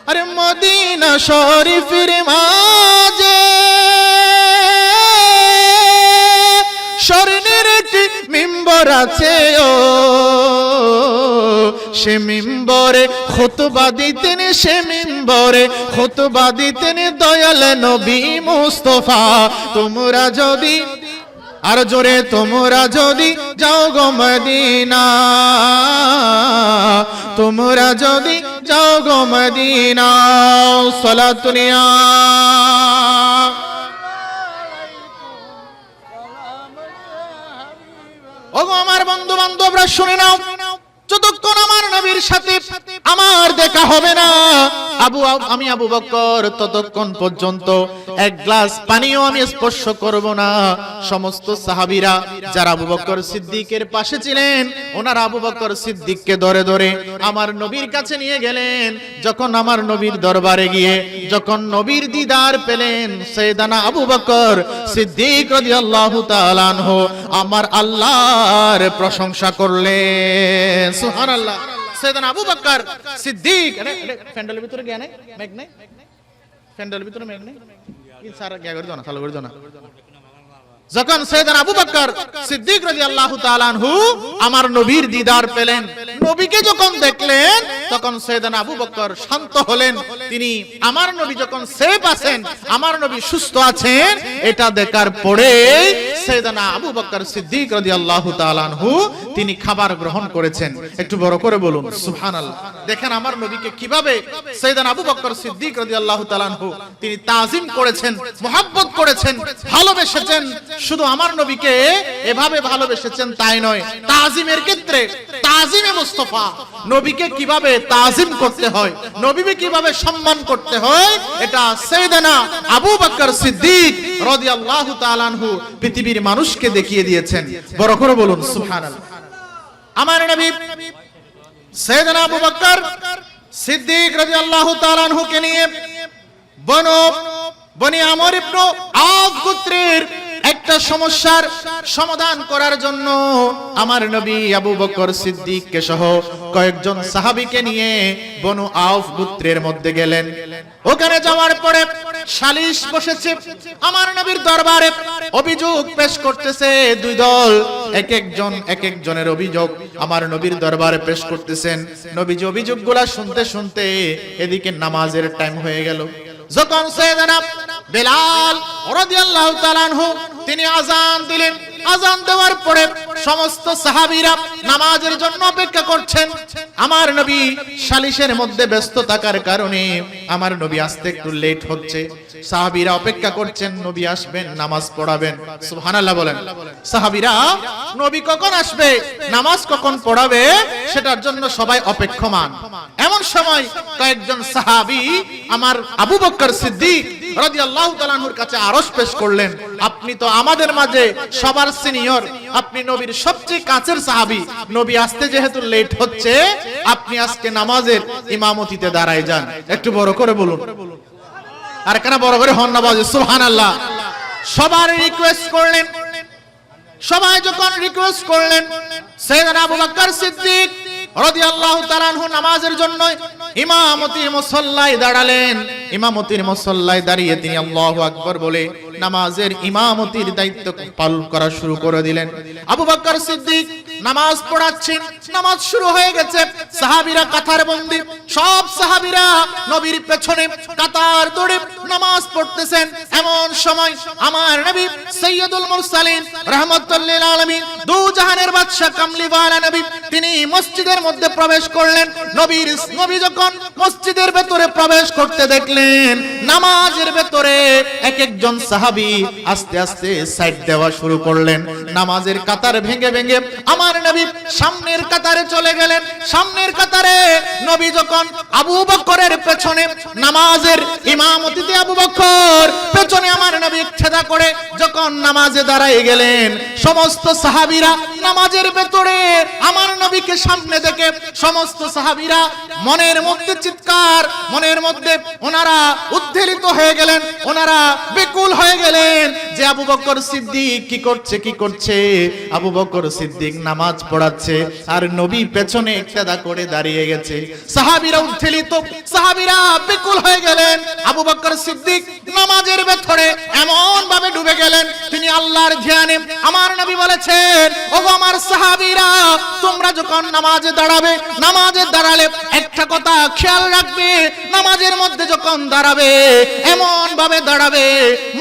আরে মদিনা শরীফের মাঝে স্বর্ণের একটি মিম্বর আছে, ও সে মিম্বরে খুতবা দিতেন, সে মিম্বরে খুতবা দিতেন দয়াল নবী মুস্তাফা, তোমরা যদি, আর জোরে, তোমরা যদি যাও গো মদিনা, তোমরা যদি যাও গো মদিনা, সালাতুনিয়া। ওগো আমার বন্ধু বান্ধবরা শুনে নাও, যতক্ষণ আমার নবীর সাথে আমার দেখা হবে না, আমি আবু বকর ততক্ষণ পর্যন্ত এক গ্লাস পানিও আমি স্পর্শ করব না। সমস্ত সাহাবীরা যারা আবু বকর সিদ্দিকের পাশে ছিলেন, ওনারা আবু বকর সিদ্দিককে ধরে ধরে আমার নবীর কাছে নিয়ে গেলেন। যখন আমার নবীর দরবারে গিয়ে যখন নবীর দিদার পেলেন, সাইয়েদনা আবু বকর সিদ্দিক রাদিয়াল্লাহু তাআলা আনহু আমার আল্লাহর প্রশংসা করলেন। সুবহানাল্লাহ। সাইয়েদনা আবু বকর সিদ্দিক, ফ্যান্ডেলের ভিতরে গিয়ে নাই, মেঘ নাই, ফ্যান্ডেলের ভিতরে মেঘ নাই, কি সারা গিয়া করে দাও না, চালু করে দাও না। যখন সাইয়েদনা আবু বকর সিদ্দিক রাদিয়াল্লাহু তাআলা আনহু আমার নবীর দিদার পেলেন, নবীকে যখন দেখলেন তখন সাইয়েদনা আবু বকর শান্ত হলেন। তিনি আমার নবী যখন সেফ আছেন, আমার নবী সুস্থ আছেন, এটা দেখার পরে সাইয়েদনা আবু বকর সিদ্দিক রাদিয়াল্লাহু তাআলা আনহু তিনি খাবার গ্রহণ করেছেন। একটু বড় করে বলুন সুবহানাল্লাহ। দেখেন আমার নবীকে কিভাবে সাইয়েদনা আবু বকর সিদ্দিক রাদিয়াল্লাহু তাআলা আনহু তিনি তাজিম করেছেন, মুহাব্বত করেছেন, ভালোবেসেছেন। শুধু আমার নবীকে এভাবে ভালোবেসেছেন তাই নয়, তাজিমের ক্ষেত্রে তাজিমে মুস্তাফা, নবীকে কিভাবে তাজিম করতে হয়, নবীকে কিভাবে সম্মান করতে হয়, এটা সাইয়েদনা আবু বকর সিদ্দিক রাদিয়াল্লাহু তাআলা আনহু পৃথিবীর মানুষকে দেখিয়ে দিয়েছেন। বড় করে বলুন সুবহানাল্লাহ। আমার নবী সাইয়েদনা আবু বকর সিদ্দিক রাদিয়াল্লাহু তাআলা আনহুকে নিয়ে বনি আমর ইবনে আওফ গোত্রের একটা সমস্যার সমাধান করার জন্য আমার নবী আবু বকর সিদ্দিককে সহ কয়েকজন সাহাবীকে নিয়ে বনু আওফ গোত্রের মধ্যে গেলেন। ওখানে যাওয়ার পরে সালিশ বসেছে, আমার নবীর দরবারে অভিযোগ পেশ করতেছে দুই দল, এক একজনের অভিযোগ আমার নবীর দরবারে পেশ করতেছেন। নবীজি অভিযোগগুলা শুনতে শুনতে এদিকে নামাজের টাইম হয়ে গেল। যখন সাইয়েদনা বেলাল রাদিয়াল্লাহু তাআলা আনহু তিনি আযান দিলেন, আযান দেওয়ার পরে সমস্ত সাহাবীরা নামাজের জন্য অপেক্ষা করছেন। আমার নবী সালিশের মধ্যে ব্যস্ত থাকার কারণে আমার নবী আসতে একটু লেট হচ্ছে। সাহাবীরা অপেক্ষা করছেন নবী আসবেন, নামাজ পড়াবেন। সুবহানাল্লাহ বলেন। সাহাবীরা নবী কখন আসবে, নামাজ কখন পড়াবে সেটার জন্য সবাই অপেক্ষমান। এমন সময় কয়েকজন সাহাবী আমার আবু বকর সিদ্দিক রাদিয়াল্লাহু তাআলা আনহুর কাছে আরজ পেশ করলেন, আপনি তো আমাদের মাঝে সবার সিনিয়র, আপনি নবীর সবচেয়ে কাছের সাহাবী, নবী আসতে যেহেতু লেট হচ্ছে আপনি আজকে নামাজের ইমামতিতে দাঁড়ায় যান। একটু বড় করে বলুন, আর কেন বড় করে হন না বাজে সুবহানাল্লাহ। সবার রিকোয়েস্ট করলেন, সবাই যখন রিকোয়েস্ট করলেন সাইয়েদনা আবু বকর সিদ্দিক রাদিয়াল্লাহু তাআলা আনহু নামাজের জন্য ইমামতির মুসল্লায় দাঁড়ালেন। ইমামতির মুসল্লায় দাঁড়িয়ে তিনি আল্লাহু আকবার বলে নামাজের ইমামতির দায়িত্ব পালন করা শুরু করে দিলেন। আবু বকর সিদ্দিক নামাজ পড়াচ্ছেন, নামাজ শুরু হয়ে গেছে। সাহাবীরা কাতার বন্দী, সব সাহাবীরা নবীর পেছনে কাতার ধরে নামাজ পড়তেছেন। এমন সময় আমার নবী সাইয়্যিদুল মুরসালিন রাহমাতুল লিল আলামিন, দু জাহানের বাদশা কামলিওয়ালা নবী, তিনি মসজিদের মধ্যে প্রবেশ করলেন। নবী যখন মসজিদের ভেতরে প্রবেশ করতে দেখলেন নামাজের ভেতরে এক একজন সাহাবী আস্তে আস্তে সাইড দেওয়া শুরু করলেন। নামাজের কাতার ভেঙে ভেঙে আমার নবী সামনের কাতারে চলে গেলেন। সামনের কাতারে নবী যখন আবু বকরের পেছনে নামাজের ইমামতিতে আবু বকর পেছনে আমার নবী ইক্তেদা করে যখন নামাজে দাঁড়ায় গেলেন, সমস্ত সাহাবীরা নামাজের ভেতরে আমার নবীকে সামনে দেখে সমস্ত সাহাবীরা মনের মধ্যে চিৎকার, মনের মধ্যে ওনারা উদ্বেলিত হয়ে গেলেন, ওনারা বেকুল হয়ে গেলেন যে আবু বকর সিদ্দিক কি করছে। আবু বকর সিদ্দিক নামাজ পড়াচ্ছে আর নবী পেছনে ইক্তেদা করে দাঁড়িয়ে গেছে। সাহাবীরা উদ্বেলিত, সাহাবীরা বেকুল হয়ে গেলেন। আবু বকর সিদ্দিক নামাজের ভেতরে এমন ভাবে ডুবে গেলেন তিনি আল্লাহর ধ্যানে। আমার নবী বলেছেন, ওগো আমার সাহাবীরা, তোমরা যখন নামাজে দাঁড়াবে, নামাজে দাঁড়ালে একটা কথা খেয়াল রাখবে, নামাজের মধ্যে যখন দাঁড়াবে এমন ভাবে দাঁড়াবে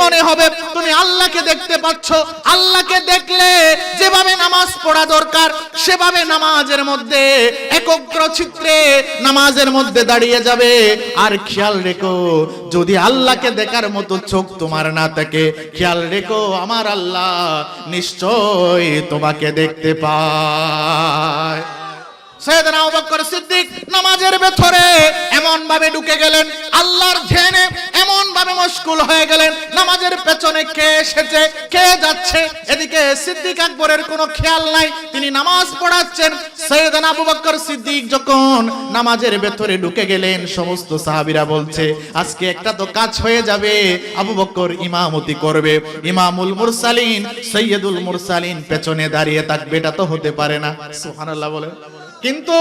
মনে হবে তুমি আল্লাহকে দেখতে পাচ্ছ। আল্লাহকে দেখলে যেভাবে নামাজ পড়া দরকার সেভাবে নামাজের মধ্যে একগ্র চিত্রে নামাজের মধ্যে দাঁড়িয়ে যাবে। আর খেয়াল রেখো, যদি আল্লাহকে দেখার মতো চোখ তোমার না থাকে, খেয়াল রেখো আমার আল্লাহ নিশ্চয় তোমাকে দেখতে পায়। সাইয়েদনা আবু বকর সিদ্দিক নামাজের ভেতরে এমন ভাবে ঢুকে গেলেন, আল্লাহর ধ্যানে এমন ভাবে মশগুল হয়ে গেলেন, নামাজের পেছনে কে এসেছে কে যাচ্ছে এদিকে সিদ্দিক আকবরের কোনো খেয়াল নাই, তিনি নামাজ পড়াচ্ছেন। সাইয়েদনা আবু বকর সিদ্দিক যখন নামাজের ভেতরে ঢুকে গেলেন, সমস্ত সাহাবীরা বলছে আজকে একটা তো কাজ হয়ে যাবে, আবু বকর ইমামতি করবে, ইমামুল মুরসালিন সাইয়্যিদুল মুরসালিন পেছনে দাঁড়িয়ে থাকবে, এটা তো হতে পারে না। সুবহানাল্লাহ বলে। কিন্তু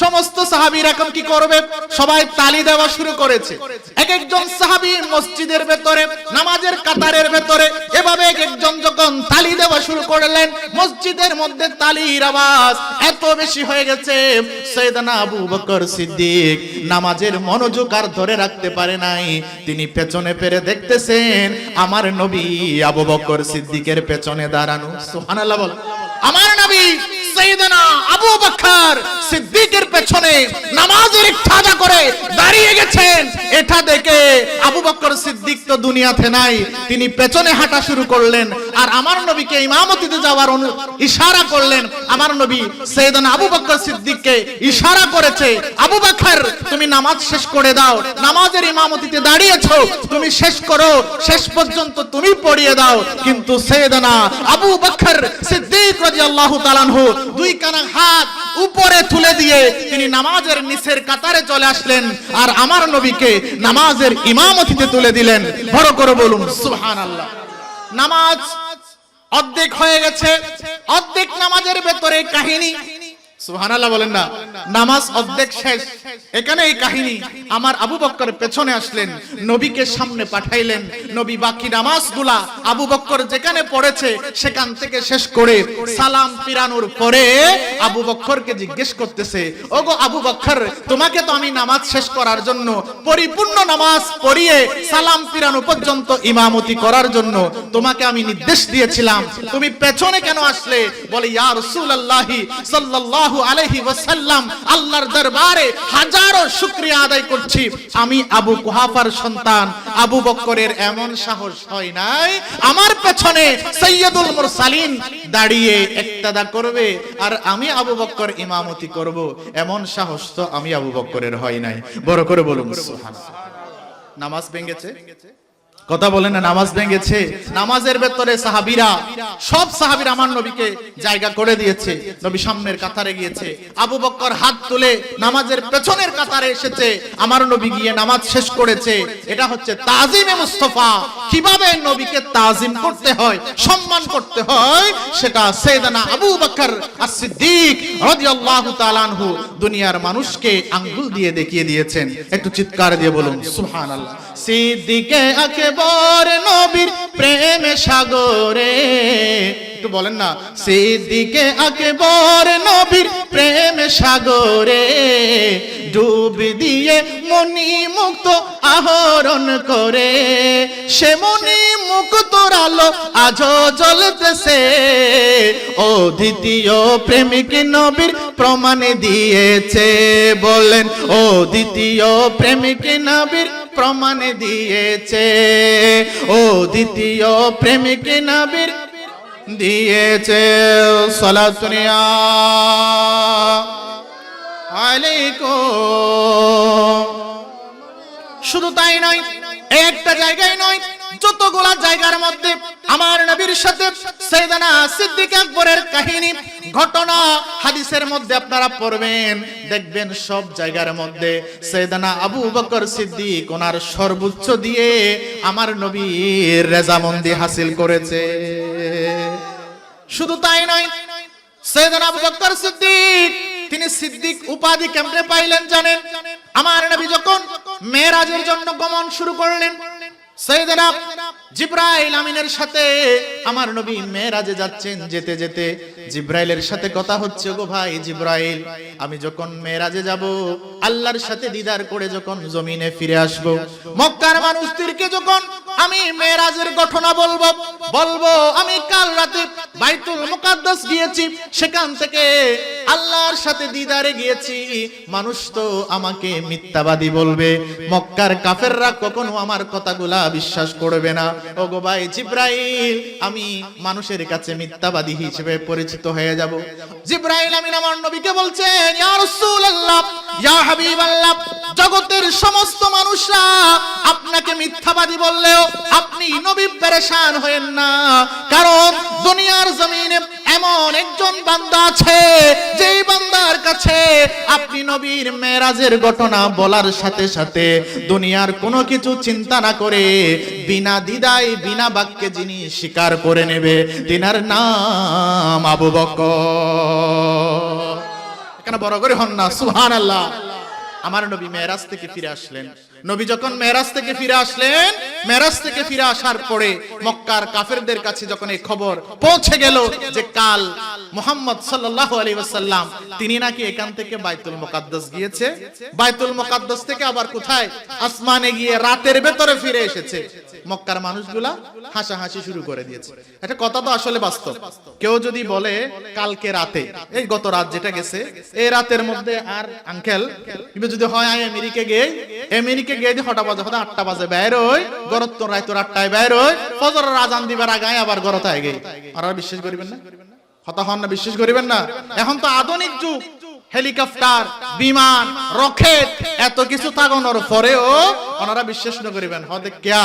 সমস্ত সাহাবীরা এখন কি করবে? সবাই তালি দেওয়া শুরু করেছে। এক একজন সাহাবী মসজিদের ভেতরে নামাজের কাতারের ভেতরে এভাবে এক একজন যখন তালি দেওয়া শুরু করলেন, মসজিদের মধ্যে তালির আওয়াজ এত বেশি হয়ে গেছে, সাইয়েদনা আবু বকর সিদ্দিক নামাজের মনোযোগ আর ধরে রাখতে পারে নাই। তিনি পেছনে ফিরে দেখতেছেন আমার নবী আবু বকর সিদ্দিকের পেছনে দাঁড়ানো। সুবহানাল্লাহ বল। আমার নবী সাইয়েদনা আবু বকর সিদ্দিকের পেছনে নামাজের ইক্তাদা করে দাঁড়িয়ে গেছেন। এটা দেখে আবু বকর সিদ্দিক তো দুনিয়াতে নাই, তিনি পেছনে হাঁটা শুরু করলেন আর আমার নবীকে ইমামতিতে যাওয়ার ইশারা করলেন। আমার নবী সাইয়েদনা আবু বকর সিদ্দিককে ইশারা করেছে, আবু বকর তুমি নামাজ শেষ করে দাও, নামাজের ইমামতিতে দাঁড়িয়েছো, তুমি শেষ করো, শেষ পর্যন্ত তুমি পড়িয়ে দাও। কিন্তু সাইয়েদনা আবু বকর সিদ্দিক রাদিয়াল্লাহু তাআলা আনহু দুই কানা হাত উপরে তুলে দিয়ে তিনি নামাজের নিচের কাতারে চলে আসলেন আর আমার নবীকে নামাজের ইমামতিতে তুলে দিলেন। বড় করে বলুন সুবহানাল্লাহ। নামাজ অর্ধেক হয়ে গেছে, অর্ধেক নামাজের ভেতরে কাহিনী। সুবহানাল্লাহ বলেন না, নামাজ অর্ধেক শেষ, এখানে এই কাহিনী। আমার আবু বকর পেছনে আসলেন, নবীকে সামনে পাঠাইলেন। নবী বাকি নামাজগুলা আবু বকর যেখানে পড়েছে সেখান থেকে শেষ করে সালাম ফিরানোর পরে আবু বকরকে জিজ্ঞেস করতেছে, ওগো আবু বকর, তোমাকে তো আমি নামাজ শেষ করার জন্য, পরিপূর্ণ নামাজ পড়িয়ে সালাম ফিরানো পর্যন্ত ইমামতি করার জন্য তোমাকে আমি নির্দেশ দিয়েছিলাম, তুমি পেছনে কেন আসলে? বলে, ইয়া রাসূলুল্লাহি সাল্লাল্লাহু আলাইহি ওয়াসাল্লাম, আল্লাহর দরবারে হাজারো শুকরিয়া আদায় করছি, আমি আবু কুহাফার সন্তান আবু বকরের এমন সাহস হয় নাই আমার পেছনে সাইয়্যিদুল মুরসালিন দাঁড়িয়ে ইক্তাদা করবে আর আমি আবু বকর ইমামতি করব, এমন সাহস তো আমি আবু বকরের হয় নাই। বড় করে বলুন সুবহানাল্লাহ। নামাজ ভেঙেছে, কথা বলেন না, নামাজ ভেঙেছে। নামাজের ভেতরে সাহাবীরা, সব সাহাবীরা আমার নবীকে জায়গা করে দিয়েছে। নবী সামনের কাতারে গিয়েছে, আবু বকর হাত তুলে নামাজের পেছনের কাতারে এসেছে, আমার নবী গিয়ে নামাজ শেষ করেছে। এটা হচ্ছে তাজিমে মুস্তাফা। কিভাবে নবীকে তাজিম করতে হয়, সম্মান করতে হয়, সেটা সাইয়েদনা আবু বকর as-সিদ্দিক রাদিয়াল্লাহু তাআলা আনহু দুনিয়ার মানুষকে আঙ্গুল দিয়ে দেখিয়ে দিয়েছেন। একটু চিৎকার দিয়ে বলুন সুবহানাল্লাহ। সিদ্দিকে আকবর নবীর প্রেমে সাগরে, একটু বলেন না, সিদ্দিকে আকবর নবীর প্রেমে সাগরে ডুব দিয়ে মনি মুক্ত আহরণ করে, সে মনি মুক্তর আলো আজও জ্বলতেছে, ও দ্বিতীয় প্রেমিক নবীর প্রমাণ দিয়েছে। বলেন, ও দ্বিতীয় প্রেমিক নবীর প্রমাণ দিয়েছে, ও দ্বিতীয় প্রেমিক নবীর দিয়েছে। সালাতুন আলাইকুম। শুধু তাই নয়, একটা জায়গায় নয়, যতগুলা জায়গার মধ্যে আমার নবীর সাথে সাইয়েদনা সিদ্দিক আকবরের কাহিনী, ঘটনা হাদিসের মধ্যে আপনারা পড়বেন, দেখবেন সব জায়গার মধ্যে সাইয়েদনা আবু বকর সিদ্দিক ওনার সর্বোচ্চ দিয়ে আমার নবীর রেজামন্দি হাসিল করেছে। শুধু তাই নয়, সাইয়েদনা আবু বকর সিদ্দিক তিনি সিদ্দিক উপাধি কেমনে পাইলেন জানেন? আমার নবী যখন মেরাজের জন্য গমন শুরু করলেন, সাইয়েদনা জিবরাইল আমিনের সাথে আমার নবী মেরাজে যাচ্ছেন, যেতে যেতে জিবরাইলের সাথে কথা হচ্ছে, গো ভাই জিবরাইল, আমি যখন মেরাজে যাব, আল্লাহর সাথে দিদার করে যখন জমিনে ফিরে আসব, মক্কার মানুষদেরকে যখন আমি মেরাজের ঘটনা বলবো আমি কাল রাতে বাইতুল মুকাদ্দাস গিয়েছি, সেখান থেকে আল্লাহর সাথে দিদারে গিয়েছি, মানুষ তো আমাকে মিথ্যাবাদী বলবে, মক্কার কাফেররা কখনো আমার কথাগুলা বিশ্বাস করবে না। ওগো ভাই জিবরাইল, আমি মানুষের কাছে মিথ্যাবাদী হিসেবে পরিচিত হয়ে যাব। জিবরাইল আমিন আমার নবীকে বলছেন, ইয়া রাসূলুল্লাহ, ইয়া হাবিবাল্লাহ, জগতের সমস্ত মানুষরা আপনাকে মিথ্যাবাদী বললেও আপনি নবী পেরেশান হয়েন না, কারণ দুনিয়ার জমিনে এমন একজন বান্দা আছে, যেই বান্দার কাছে আপনি নবীর মেরাজের ঘটনা বলার সাথে সাথে দুনিয়ার কোনো কিছু চিন্তা না করে বিনা দ্বিধায় বিনা বাক্যে যিনি স্বীকার করে নেবে, তিনার নাম আবু বকর। এখানে বড় করে হন না সুবহানাল্লাহ। আমার নবী মেরাজ থেকে ফিরে আসলেন। নবী যখন মেরাজ থেকে ফিরে আসলেন, মেরাজ থেকে ফিরে আসার পরে মক্কার কাফেরদের কাছে যখন এই খবর পৌঁছে গেল যে কাল মুহাম্মদ সাল্লাল্লাহু আলাইহি ওয়াসাল্লাম তিনি নাকি এখান থেকে বাইতুল মুকাদ্দাস গিয়েছে, বাইতুল মুকাদ্দাস থেকে আবার কোথায় আসমানে গিয়ে রাতের ভেতরে ফিরে এসেছে, মক্কার মানুষগুলা হাসাহাসি শুরু করে দিয়েছে। এটা কথা তো আসলে বাস্তব। কেউ যদি বলে কালকে রাতে, এই গত রাত যেটা গেছে, এই রাতের মধ্যে আর আঙ্কেল যদি হয় আমেরিকা গিয়ে, আমেরিকা গিয়ে হঠাৎ বাজে হঠাৎ 8টা বাজে বের হই, গরত তো রাত 8টায় বের হই, ফজরের আজান দিবার আগে আবার গরত আয় গে। আর বিশ্বাস করিবেন না? কথা হন না, বিশ্বাস করিবেন না? এখন তো আধুনিক যুগ, হেলিকপ্টার, বিমান, রকেট এত কিছু থাকানোর পরেও ওনারা বিশ্বাস না করিবেন হতে কিয়া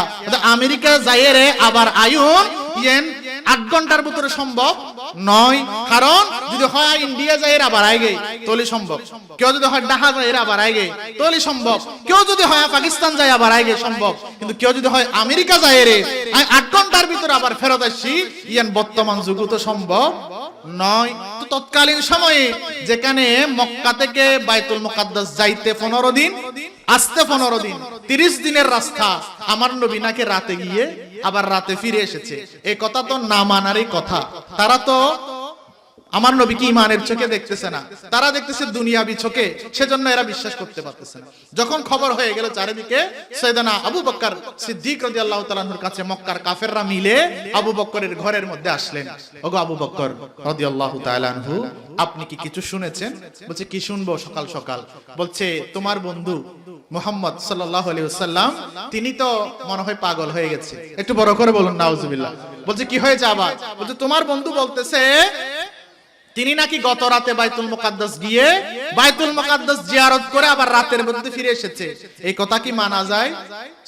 আমেরিকা যাইয়ে রে আবার আয়ুন ইয়েন 8 ঘন্টার ভিতরে সম্ভব নয়। কারণ যদি হয় ইন্ডিয়া যাইয়ে আবার আইগে তলি সম্ভব, কেউ যদি হয় ঢাকা যাইয়ে আবার আইগে তলি সম্ভব, কেউ যদি হয় পাকিস্তান যায় আবার আইগে সম্ভব, কিন্তু কেউ যদি হয় আমেরিকা যাইয়ে রে 8 ঘন্টার ভিতরে আবার ফেরত আসি ইয়েন বর্তমান যুগ তো সম্ভব নয়। তো তৎকালীন সময়ে যেখানে মক্কা থেকে বাইতুল মুকাদ্দাস যাইতে 15 দিন, আসতে 15 দিন, 30 দিনের রাস্তা, আমার নবী নাকি রাতে গিয়ে আবার রাতে ফিরে এসেছে। এই কথা তো না মানারই কথা। তারা তো আমার নবীকে ঈমানের চোখে দেখতেছে না, তারা দেখতেছে দুনিয়াবি চোখে, সেজন্য এরা বিশ্বাস করতে পারতেছে না। যখন খবর হয়ে গেল চারিদিকে, সাইয়েদনা আবু বকর সিদ্দিক রাদিয়াল্লাহু তাআলা আনহুর কাছে মক্কার কাফেররা মিলে আবু বকরের ঘরের মধ্যে আসলেন। ওগো আবু বকর রাদিয়াল্লাহু তাআলা আনহু, আপনি কি কিছু শুনেছেন? বলছে কি শুনবো সকাল সকাল? বলছে তোমার বন্ধু মুহাম্মদ সাল্লাল্লাহু আলাইহি ওয়াসাল্লাম তিনি তো মনে হয় পাগল হয়ে গেছে। একটু বড় করে বলুন নাউজুবিল্লাহ। বলছে কি হয়েছে আবার? বলছে তোমার বন্ধু বলতেছে তিনি নাকি গত রাতে বাইতুল মুকাদ্দাস গিয়ে বাইতুল মুকাদ্দাস জিয়ারত করে আবার রাতের মধ্যে ফিরে এসেছে। এই কথা কি মানা যায়?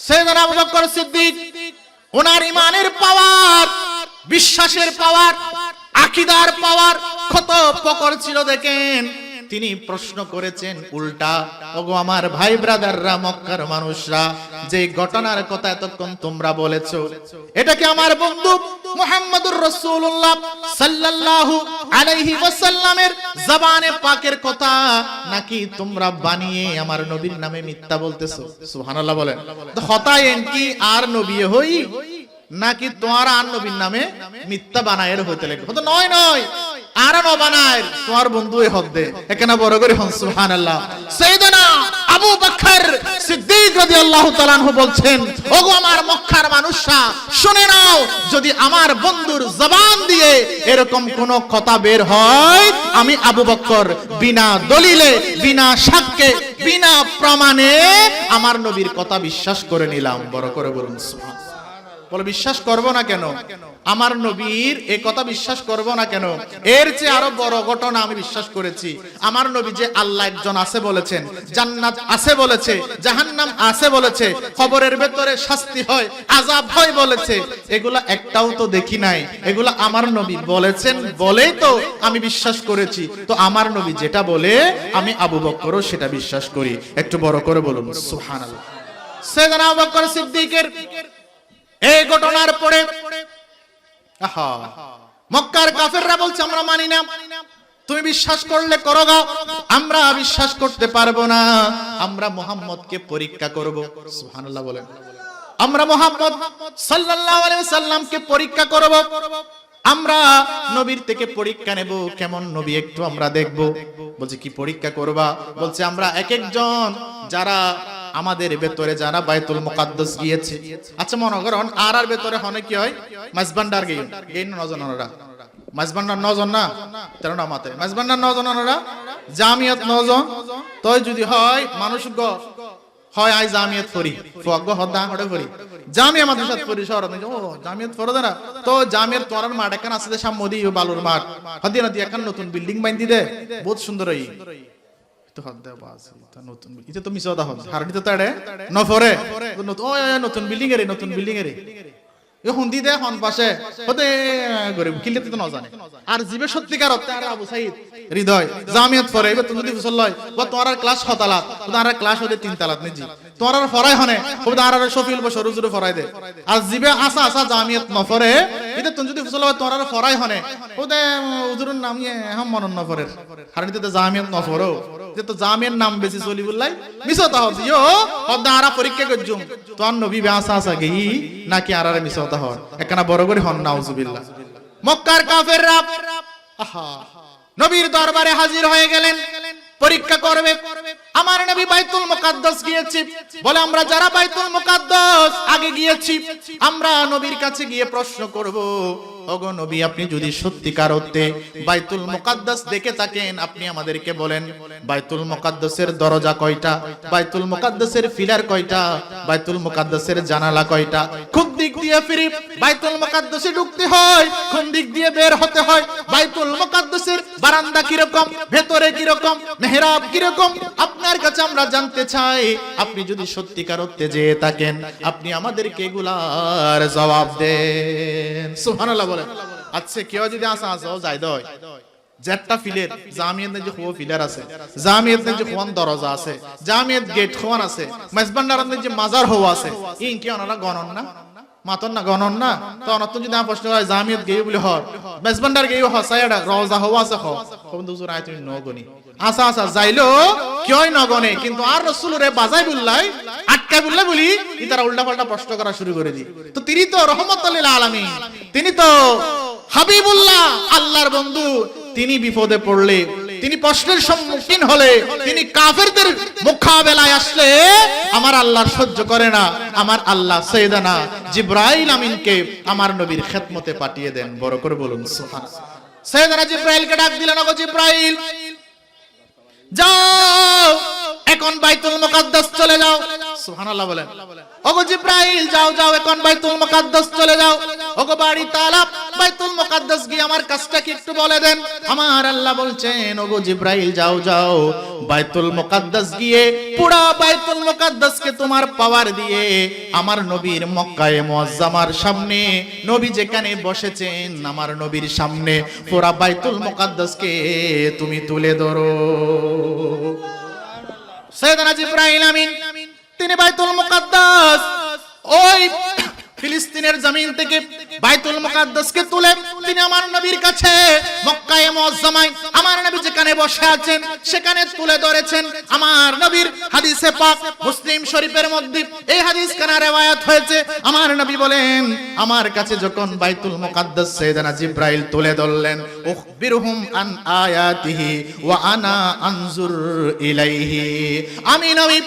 সাইয়েদনা আবু বকর সিদ্দিক ওনার ঈমানের পাওয়ার, বিশ্বাসের পাওয়ার, আকীদার পাওয়ার কত প্রখর ছিল দেখেন। তিনি প্রশ্ন করেছেন উল্টা, ওগো আমার ভাই ব্রাদাররা, মক্কার মানুষরা, যে ঘটনার কথা এতক্ষণ তোমরা বলেছো, এটা কি আমার বন্ধু মুহাম্মদুর রাসূলুল্লাহ সাল্লাল্লাহু আলাইহি ওয়াসাল্লামের জবানে পাকের কথা, নাকি তোমরা বানিয়ে আমার নবীর নামে মিথ্যা বলতেছো? সুবহানাল্লাহ বলেন। তো হতায়েন কি আর নবী হই, নাকি তোমার আর নবীর নামে মিথ্যা বানায়ের হইতে লাগবে? তো নয় নয়, আর ন বানায় তোমার বন্ধুই হদ্দে। এখানে বড় করে হন সুবহানাল্লাহ। সাইয়েদনা আবু বকর সিদ্দিক রাদিয়াল্লাহু তাআলা আনহু বলছেন, ওগো আমার মক্কার মানুষরা শুনে নাও, যদি আমার বন্ধুর জবান দিয়ে এরকম কোন কথা বের হয়, আমি আবু বকর বিনা দলিলে, বিনা সাক্ষ্যে, বিনা প্রমাণে আমার নবীর কথা বিশ্বাস করে নিলাম। বড় করে বলুন সুবহানাল্লাহ। বলে বিশ্বাস করব না কেন? আমার নবীর এই কথা বিশ্বাস করব না কেন? এর চেয়ে আরো বড় ঘটনা আমি বিশ্বাস করেছি। আমার নবী যে আল্লাহ একজন আছে বলেছেন, জান্নাত আছে বলেছে, জাহান্নাম আছে বলেছে, কবরের ভেতরে শাস্তি হয়, আযাব হয় বলেছে, এগুলা একটাও তো দেখি নাই। এগুলা আমার নবী বলেছেন বলেই তো আমি বিশ্বাস করেছি। তো আমার নবী যেটা বলে আমি আবু বকরও সেটা বিশ্বাস করি। একটু বড় করে বলুন সুবহানাল্লাহ। সাইয়েদনা আবু বকর সিদ্দিকের এই ঘটনার পরে মক্কার কাফেররা বলছে আমরা মানি না, তুমি বিশ্বাস করলে করো গা, আমরা বিশ্বাস করতে পারবো না, আমরা মুহাম্মদকে পরীক্ষা করব। সুবহানাল্লাহ বলেন। আমরা মুহাম্মদ সাল্লাল্লাহু আলাইহি ওয়াসাল্লামকে পরীক্ষা করব, আমরা নবীর থেকে পরীক্ষা নেব, কেমন নবী একটু আমরা দেখব। বলছে কি পরীক্ষা করবা? বলছে আমরা এক একজন যারা আমাদের ভেতরে যারা বাইতুল মুকাদ্দাস গিয়েছে, আচ্ছা মনে করেন আর ভেতরে হনে কি হয়, মাসবান্ডার গেইন নজন ওরা, মাসবান্ডার নজন না 13টা মাতে, মাসবান্ডার নজন ওরা, জামিয়াত নজন। তো যদি হয় মানুষ হয় আই জামিয়াত পড়ি ফগ হদা হড়ে পড়ি, জামিয়া মাদ্রাসাত পড়ি শহরত ও জামিয়াত পড়ে না, তো জামিয়াত তোরার মাঠ এখন আছে সামদি বালুর মাঠ, হদি নদী এখন নতুন বিল্ডিং বাইন্দি দে, বহুত সুন্দর হই তো হদা বাস তা নতুন এটা তো মিছদা হদ হারডি তো তাড়ে নফরে নতুন বিল্ডিং এর, নতুন বিল্ডিং এর এ হুন্দি দে হন পাশে হতে গরিব কিলে তো না জানে। আর জিবে সত্যিকার অর্থে আর আবু সাইদ হৃদয় জামিয়াত পড়ে, এবার তুমি যদি ফুসল্লয় ও তোমার ক্লাস 6 তালাত, তোমার ক্লাস হতে 3 তালাত নেজি, তোমার ফরাই হনে ও আর শফিল বছর রুজুরে ফরাই দে। আর জিবে আসা আসা জামিয়াত নফরে এটা তুমি যদি ফসল তোর আর ফরাই হনে ওদে হুজুরের নাম ইয়ে হাম মনন নফরের হারনি তো জামিয়াত নফরও যে তো জামিয়ার নাম বেশি চলি বললাই মিছতা হদ ইয়ো হদ আরা পরীক্ষা করজুম তো আর নবী বেআসা আসা গই নাকি আরারে মিছতা হদ একখানা বড় করে হন নাউজুবিল্লাহ মক্কার কাফেররা আহা নবীর দরবারে হাজির হয়ে গেলেন পরীক্ষা করবে আমার নবী বাইতুল মুকাদ্দাস গিয়েছি বলে আমরা যারা বাইতুল মুকাদ্দাস আগে গিয়েছি আমরা নবীর কাছে গিয়ে প্রশ্ন করব ওগো নবী আপনি যদি সত্যিকার অর্থে বাইতুল মুকাদ্দাস দেখে থাকেন আপনি আমাদেরকে বলেন বাইতুল মুকাদ্দাসের দরজা কয়টা বাইতুল মুকাদ্দাসের পিলার কয়টা বাইতুল মুকাদ্দাসের জানালা কয়টা কোন দিক দিয়ে ফিরে বাইতুল মুকাদ্দাসে ঢুকতে হয় কোন দিক দিয়ে বের হতে হয় বাইতুল মুকাদ্দাসের বারান্দা কি রকম ভেতরে কি রকম মেহরাব কি রকম আপনার কাছে আমরা জানতে চাই আপনি যদি সত্যিকার অর্থে যেয়ে থাকেন আপনি আমাদেরকে এগুলার জবাব দেন সুবহানাল্লাহ বলেন আচ্ছা কেউ যদি আসা আসো যাই দয় যেটা ফিলের জামিয়াত যে খো ফিলার আছে জামিয়াত যে কোন দরজা আছে জামিয়াত গেট কোন আছে মেজবান্ডার যে মাজার হওয়া আছে ইন কি ওনারা গণন না মাতন না গণন না তো অনত যদি না প্রশ্ন হয় জামিয়াত গেই বলে হর মেজবান্ডার গেই হসায়ডা রওজা হওয়া আছে হো কোন দুজুর আয় তুমি নগনি আসা আসা যাইলো কিয় নগনে কিন্তু আর রাসূলরে বাজাই বললাই আটকাই বললে বলি ইতারা উল্টা পাল্টা প্রশ্ন করা শুরু করে দি তো তিনি তো রহমতুল লিল আলামিন তিনি তো হাবিবুল্লাহ আল্লাহর বন্ধু তিনি বিপদে পড়লে তিনি প্রশ্নের সম্মুখীন হলে তিনি কাফেরদের মোকাবেলায় আসলে আমার আল্লাহ সহ্য করে না আমার আল্লাহ সাইয়েদানা জিবরাইল আমিনকে আমার নবীর খেদমতে পাঠিয়ে দেন বড় করে বলুন সুবহানাল্লাহ সাইয়েদানা জিবরাইলকে ডাক দিলেন ওগো জিবরাইল যাও এখন বাইতুল মুকাদ্দাস চলে যাও সুবহানাল্লাহ বলেন ওগো জিবরাইল যাও যাও এখন বাইতুল মুকাদ্দাস চলে যাও ওগো বাড়ি তালা বাইতুল মুকাদ্দাস গিয়ে আমার কাজটা কি একটু বলে দেন আমার আল্লাহ বলছেন ওগো জিবরাইল যাও যাও বাইতুল মুকাদ্দাস গিয়ে পুরা বাইতুল মুকাদ্দাসকে তোমার পাওয়ার দিয়ে আমার নবীর মক্কায়ে মুআজ্জামার সামনে নবী যেখানে বসেছেন আমার নবীর সামনে পুরা বাইতুল মুকাদ্দাসকে তুমি তুলে ধরো সাইয়েদনা জিবরাইল আমিন তিনি বাইতুল মুকাদ্দাস ওই ফিলিস্তিনের জমিন থেকে বাইতুল মুকাদ্দাসকে তুলে তিনি আমার নবীর কাছে মক্কায়ে মুআজ্জামায় আমার নবী যেখানে বসে আছেন সেখানে তুলে ধরেছেন আমার নবীর হাদিসে পাক মুসলিম শরীফের মধ্যে এই হাদিস কানা রওয়ায়াত হয়েছে আমার নবী বলেন আমার কাছে যখন বাইতুল মুকাদ্দাস সাইয়েদনা জিবরাইল তুলে ধরলেন উখবিরহুম আন আয়াতিহি ওয়া আনা আনজুর ইলাইহি আমি নবী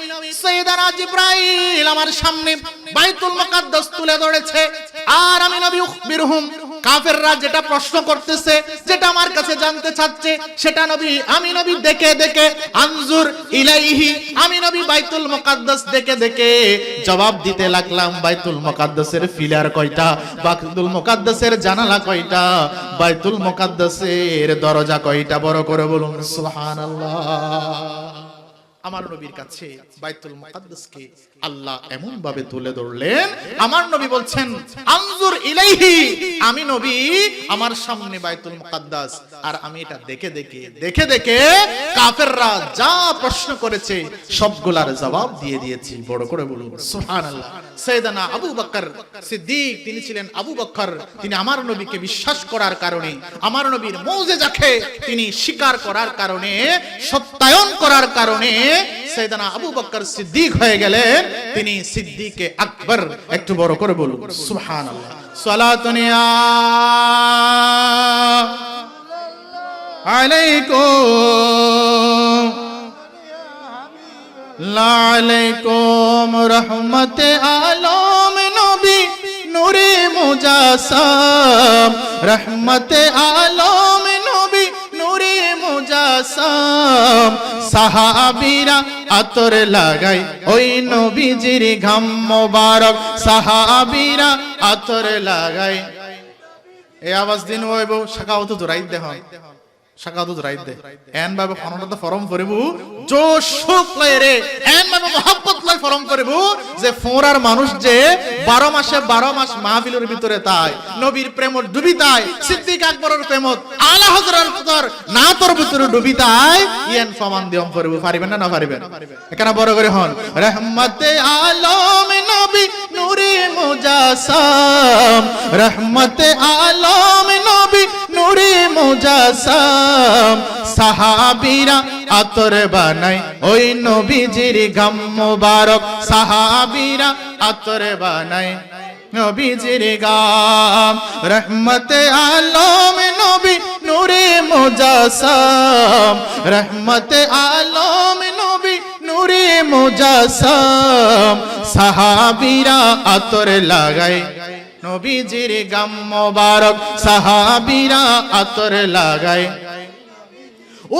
সাইয়েদনা জিবরাইল আমার সামনে বাইতুল মুকাদ্দাস তুলে ধরেছে আর আমি নবী উখবিরহুম কাফেররা যেটা প্রশ্ন করতেছে যেটা আমার কাছে জানতে চাচ্ছে সেটা নবী আমি নবী দেখে দেখে আনজুর ইলাইহি আমি নবী বাইতুল মুকাদ্দাস দেখে দেখে জবাব দিতে লাগলাম বাইতুল মুকাদ্দাসের পিলার কয়টা বাইতুল মুকাদ্দাসের জানালা কয়টা বাইতুল মুকাদ্দাসের দরজা কয়টা বড় করে বলুন সুবহানাল্লাহ আমার নবীর কাছে বাইতুল মুকাদ্দাসকে আল্লাহ এমন ভাবে তুলে ধরলেন আমার নবী বলছেন আনজুর ইলাইহি আমি নবী আমার সামনে বাইতুল মুকাদ্দাস আর আমি এটা দেখে দেখে কাফেররা যা প্রশ্ন করেছে সবগুলার জবাব দিয়ে দিয়েছি বড় করে বলুন সুবহানাল্লাহ সাইয়েদনা আবু বকর সিদ্দিক তিনি ছিলেন আবু বকর তিনি আমার নবীকে বিশ্বাস করার কারণে আমার নবীর মুজিজাকে তিনি স্বীকার করার কারণে সত্যায়ন করার কারণে সাইয়েদনা আবু বকর সিদ্দিক হয়ে গেলেন তিনি সিদ্দিকে আকবর একটু বড় করে বলুন সুবহানাল্লাহ সালাতুন ইয়া আলাইকুম লা আলাইকুম রহমতে আলম নবী নূরে মুজাসসাম রহমতে আলম নবী নূরে মুজাসসাম সাহাবীরা আতর লাগাই ওই নবীজির ঘাম মোবারক সাহাবীরা আতর লাগাই এই আওয়াজ দিন হইব শাখাও তো দূরাই দেহ শাকাদুজ রাইদে এন ভাবে খননটা ফরম করিব জোশ সুখ লয় রে এন ভাবে মোহাব্বত লয় ফরম করিব যে ফোরার মানুষ যে 12 মাসে 12 মাস মাহফিলের ভিতরে তাই নবীর প্রেম ডুবি তাই সিদ্দিক আকবরের প্রেম আলা হযরতের নাতর ভিতরে ডুবি তাই ইয়েন ফমান দিয়ম করিব পারিবেন না পারিবেন এখানে বড় করে হন রহমতে আলম নবী নূরে মুজাসসাম রহমতে আলম নবী নূরে মুজাসসাম সাহাবীরা আতর বানাই ওই নবীজির গাম মোবারক সাহাবীরা আতর বানাই নবীজির গাম রহমতে আলম নবী নূরে মুজাসসাম রহমতে আলম নবী নূরে মুজাসসাম সাহাবীরা আতর লাগাই নবীজির গাম মোবারক সাহাবীরা আতর লাগায়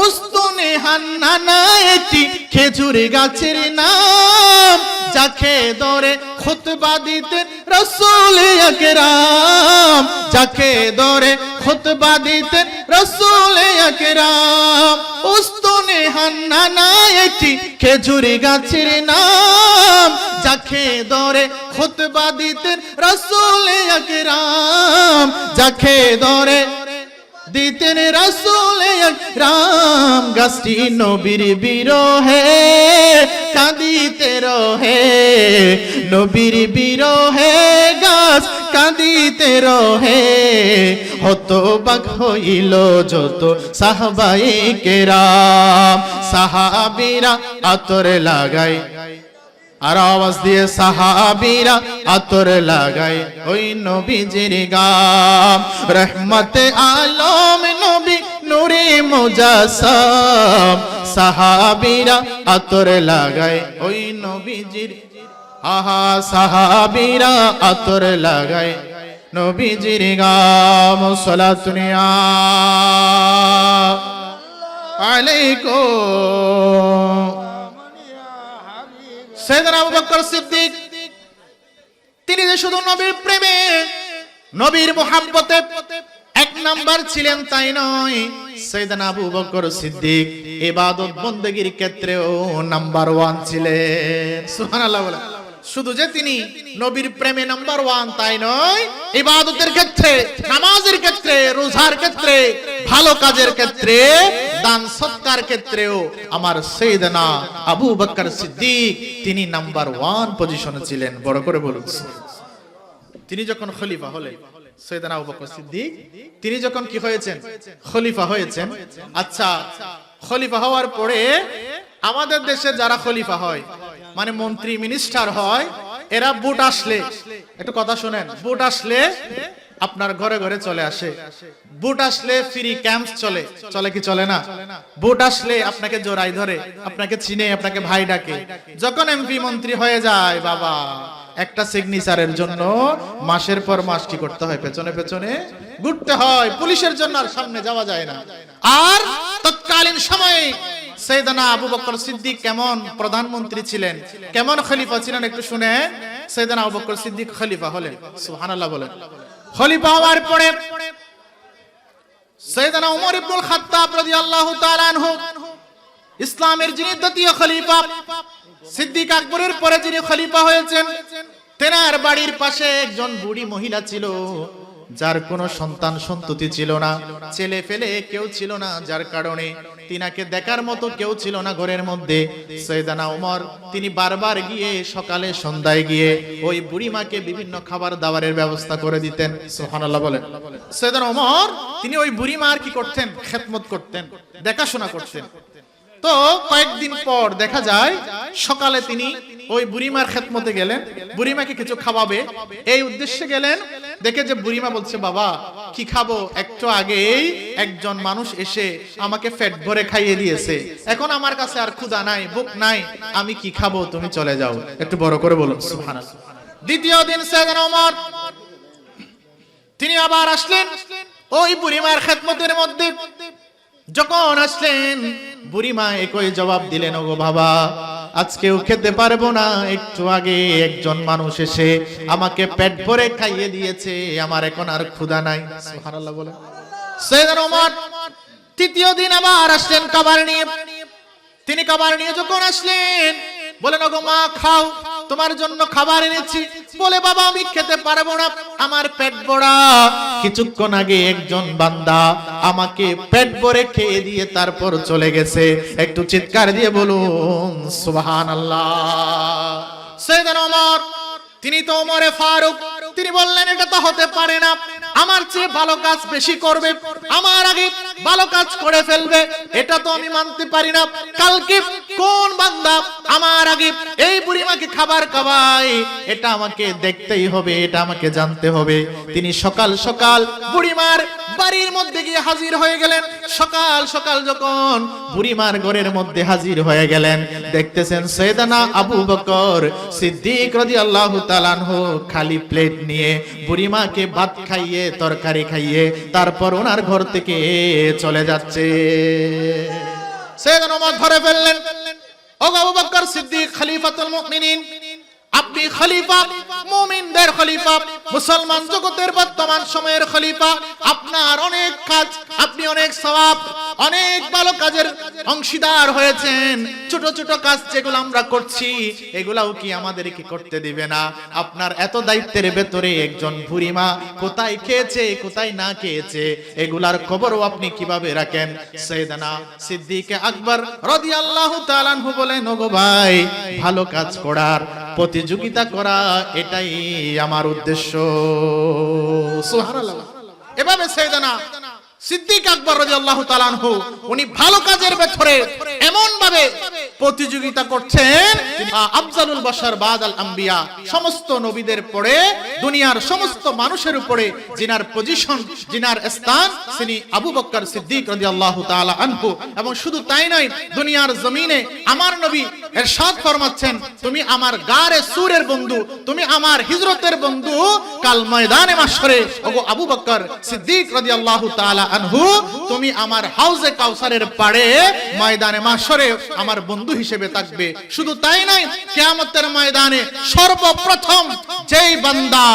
উস্তুনে হান্নানা একটি খেজুর গাছের নাম যাকে ধরে খুতবা দিতেন রাসূল আকরাম যাকে ধরে খুতবা দিতেন রাসূল আকরাম উস্তুনে হান্নানা একটি খেজুর গাছের নাম যাকে ধরে খুতবা দিতেন রাসূল আকরাম যাকে ধরে দিতেন রাসূল আকরাম গাছটি নবীর বিরহে কাঁদিতে রহে নবীর বিরহে গাছ কাঁদিতে রহে হতবাক হইল যত সাহাবায়ে কেরাম সাহাবীরা আতর লাগায় আর আওয়াজ দিয়ে সাহাবীরা আতর লাগায় ওই নবীজির গাম রহমতে আলম নবী নূরে মুজাসসাম সাহাবীরা আতর লাগায় ওই নবীজির আহা সাহাবীরা আতর লাগায় নবীজির গাম সালাতুনিয়া আলাইকুম সাইয়েদনা আবু বকর সিদ্দিক তিনি যে শুধু নবীর প্রেমে নবীর মুহাব্বতে এক নাম্বার ছিলেন তাই নয় সাইয়েদনা আবু বকর সিদ্দিক ইবাদত বندگির ক্ষেত্রেও নাম্বার 1 ছিলেন সুবহানাল্লাহ বলে শুধু যে তিনি নবীর প্রেমে নাম্বার 1 তাই নয় ইবাদতের ক্ষেত্রে নামাজের ক্ষেত্রে রোজার ক্ষেত্রে ভালো কাজের ক্ষেত্রে দান সৎকার ক্ষেত্রেও আমার সাইয়েদনা আবু বকর সিদ্দিক তিনি নাম্বার 1 পজিশনে ছিলেন বড় করে বলুন তিনি যখন খলিফা হলেন সাইয়েদনা আবু বকর সিদ্দিক তিনি যখন কি হয়েছেন খলিফা হয়েছেন আচ্ছা খলিফা হওয়ার পরে আমাদের দেশে যারা খলিফা হয় মানে মন্ত্রী মিনিস্টার হয় এরা ভোট আসলে একটু কথা শুনেন ভোট আসলে আপনার ঘরে ঘরে চলে আসে ভোট আসলে ফ্রি ক্যাম্প চলে চলে কি চলে না ভোট আসলে আপনাকে জড়াই ধরে আপনাকে চিনে আপনাকে ভাই ডাকে যখন এমপি মন্ত্রী হয়ে যায় বাবা একটা সিগনেচারের জন্য মাসের পর মাস কি করতে হয় পেছনে পেছনে ঘুরতে হয় পুলিশের জন্য আর সামনে যাওয়া যায় না আর তৎকালীন সময়ে সাইয়েদনা আবু বকর সিদ্দিক কেমন প্রধানমন্ত্রী ছিলেন কেমন খলিফা ছিলেন একটু শুনে সাইয়েদনা আবু বকর সিদ্দিক খলিফা হলেন সুবহানাল্লাহ বলেন খলিফা হওয়ার পরে সাইয়েদনা ওমর ইবনুল খাত্তাব রাদিয়াল্লাহু তাআলা আনহু ইসলামের যিনি দ্বিতীয় খলিফা সিদ্দিক আকবরের পরে যিনি খলিফা হয়েছেন তেনার বাড়ির পাশে একজন বুড়ি মহিলা ছিল যার কোনো সন্তান সন্ততি ছিল না ছেলে ফেলে কেউ ছিল না যার কারণে তিনাকে দেখার মতো কেউ ছিল না ঘরের মধ্যে সাইয়েদনা ওমর তিনি বারবার গিয়ে সকালে সন্ধ্যায় গিয়ে ওই বুড়ি মাকে বিভিন্ন খাবার দাবারের ব্যবস্থা করে দিতেন সুবহানাল্লাহ বলেন সাইয়েদনা ওমর তিনি ওই বুড়ি মার কি করতেন খেদমত করতেন দেখাশোনা করতেন তো কয়েকদিন পর দেখা যায় সকালে তিনি ওই বুড়িমার খেদমতে গেলেন বুড়িমাকে কিছু খাওয়াবে এই উদ্দেশ্যে গেলেন দেখে যে বুড়িমা বলছে বাবা কি খাবো একটু আগেই একজন মানুষ এসে আমাকে পেট ভরে খাইয়ে দিয়েছে এখন আমার কাছে আর ক্ষুধা নাই ভুক নাই আমি কি খাবো তুমি চলে যাও একটু বড় করে বলুন সুবহানাল্লাহ দ্বিতীয় দিন সাইয়েদনা ওমর তিনি আবার আসলেন ওই বুড়িমার খেদমতের মধ্যে যখন আসলেন বুড়িমা একই জবাব দিলেন ওগো বাবা আজকেও খেতে পারবো না একটু আগে একজন মানুষ এসে আমাকে পেট ভরে খাইয়ে দিয়েছে আমার এখন আর ক্ষুধা নাই সুবহানাল্লাহ বলে সাইয়েদনা ওমর তৃতীয় দিন আবার আসলেন খাবার নিয়ে। তিনি খাবার নিয়ে যখন আসলেন, বলেন ওগো মা খাও, তোমার জন্য খাবার এনেছি। বলে বাবা আমি খেতে পারবো না, আমার পেট ভরা। কিছুক্ষণ আগে একজন বান্দা আমাকে পেট ভরে খেয়ে দিয়ে তারপর চলে গেছে। একটু চিৎকার দিয়ে বলুন সুবহানাল্লাহ। সাইয়েদনা ওমর, তিনি তো ওমরে ফারুক, তিনি বললেন এটা তো হতে পারে না, আমার চেয়ে ভালো কাজ বেশি করবে, আমার আগে ভালো কাজ করে ফেলবে, এটা তো আমি মানতে পারি না। কালকে কোন বান্দা আমার আগে এই বুড়িমাকে খাবার খাওয়ায়, এটা আমাকে দেখতেই হবে, এটা আমাকে জানতে হবে। তিনি সকাল সকাল বুড়িমার বাড়ির মধ্যে গিয়ে হাজির হয়ে গেলেন। সকাল সকাল যখন বুড়িমার ঘরের মধ্যে হাজির হয়ে গেলেন, দেখতেছেন সাইয়েদনা আবু বকর সিদ্দিক রাদিয়াল্লাহু তাআলা আনহু খালি প্লেট নিয়ে বুড়িমাকে ভাত খাইয়ে তরকারি খাইয়ে তারপর ওনার ঘর থেকে চলে যাচ্ছে। সাইয়েদনা ওমর ধরে ফেললেন, ও আবু বকর সিদ্দিক খলিফাতুল মুমিনিন, আপনি খলিফা, মুমিনদের খলিফা, মুসলমান জগতের বর্তমান সময়ের খলিফা। আপনার অনেক কাজ, আপনি অনেক সওয়াব, অনেক ভালো কাজের অংশীদার হয়েছেন। ছোট ছোট কাজ যেগুলো আমরা করছি, এগুলাও কি আমাদেরকে করতে দিবে না? আপনার এত দায়িত্বের ভেতরে একজন বুড়িমা কোথায় খেয়েছে কোথায় না খেয়েছে, এগুলার খবরও আপনি কিভাবে রাখেন? সাইয়েদনা সিদ্দিক আকবর রাদিয়াল্লাহু তাআলা আনহু বলেন, ওগো ভাই, ভালো কাজ করার প্রতিযোগিতা করা, এটাই আমার উদ্দেশ্য। সুবহানাল্লাহ। এভাবে সাইয়েদনা সিদ্দিক আকবর রাদিয়াল্লাহু তাআলা আনহু উনি ভালো কাজের ভেতরে এমন ভাবে প্রতিযোগিতা করছেন, আফজালুল বাশার বাদাল আম্বিয়া, সমস্ত নবীদের পরে দুনিয়ার সমস্ত মানুষের উপরে জিনার পজিশন, জিনার স্থান, তিনি আবু বকর সিদ্দিক রাদিয়াল্লাহু তাআলা আনহু। এবং শুধু তাই নয়, দুনিয়ার জমিনে আমার নবী ইরশাদ ফরমাচ্ছেন, তুমি আমার গারে সুরের বন্ধু, তুমি আমার হিজরতের বন্ধু, কাল ময়দানে মাশরে ওগো আবু বকর সিদ্দিক রাদিয়াল্লাহু তাআলা আনহু, তুমি আমার হাউজে কাউসারের পাড়ে ময়দানে মাশরে আমার বন্ধু হিসেবে থাকবে। শুধু তাই নয়, কিয়ামতের ময়দানে সর্বপ্রথম যেই বান্দা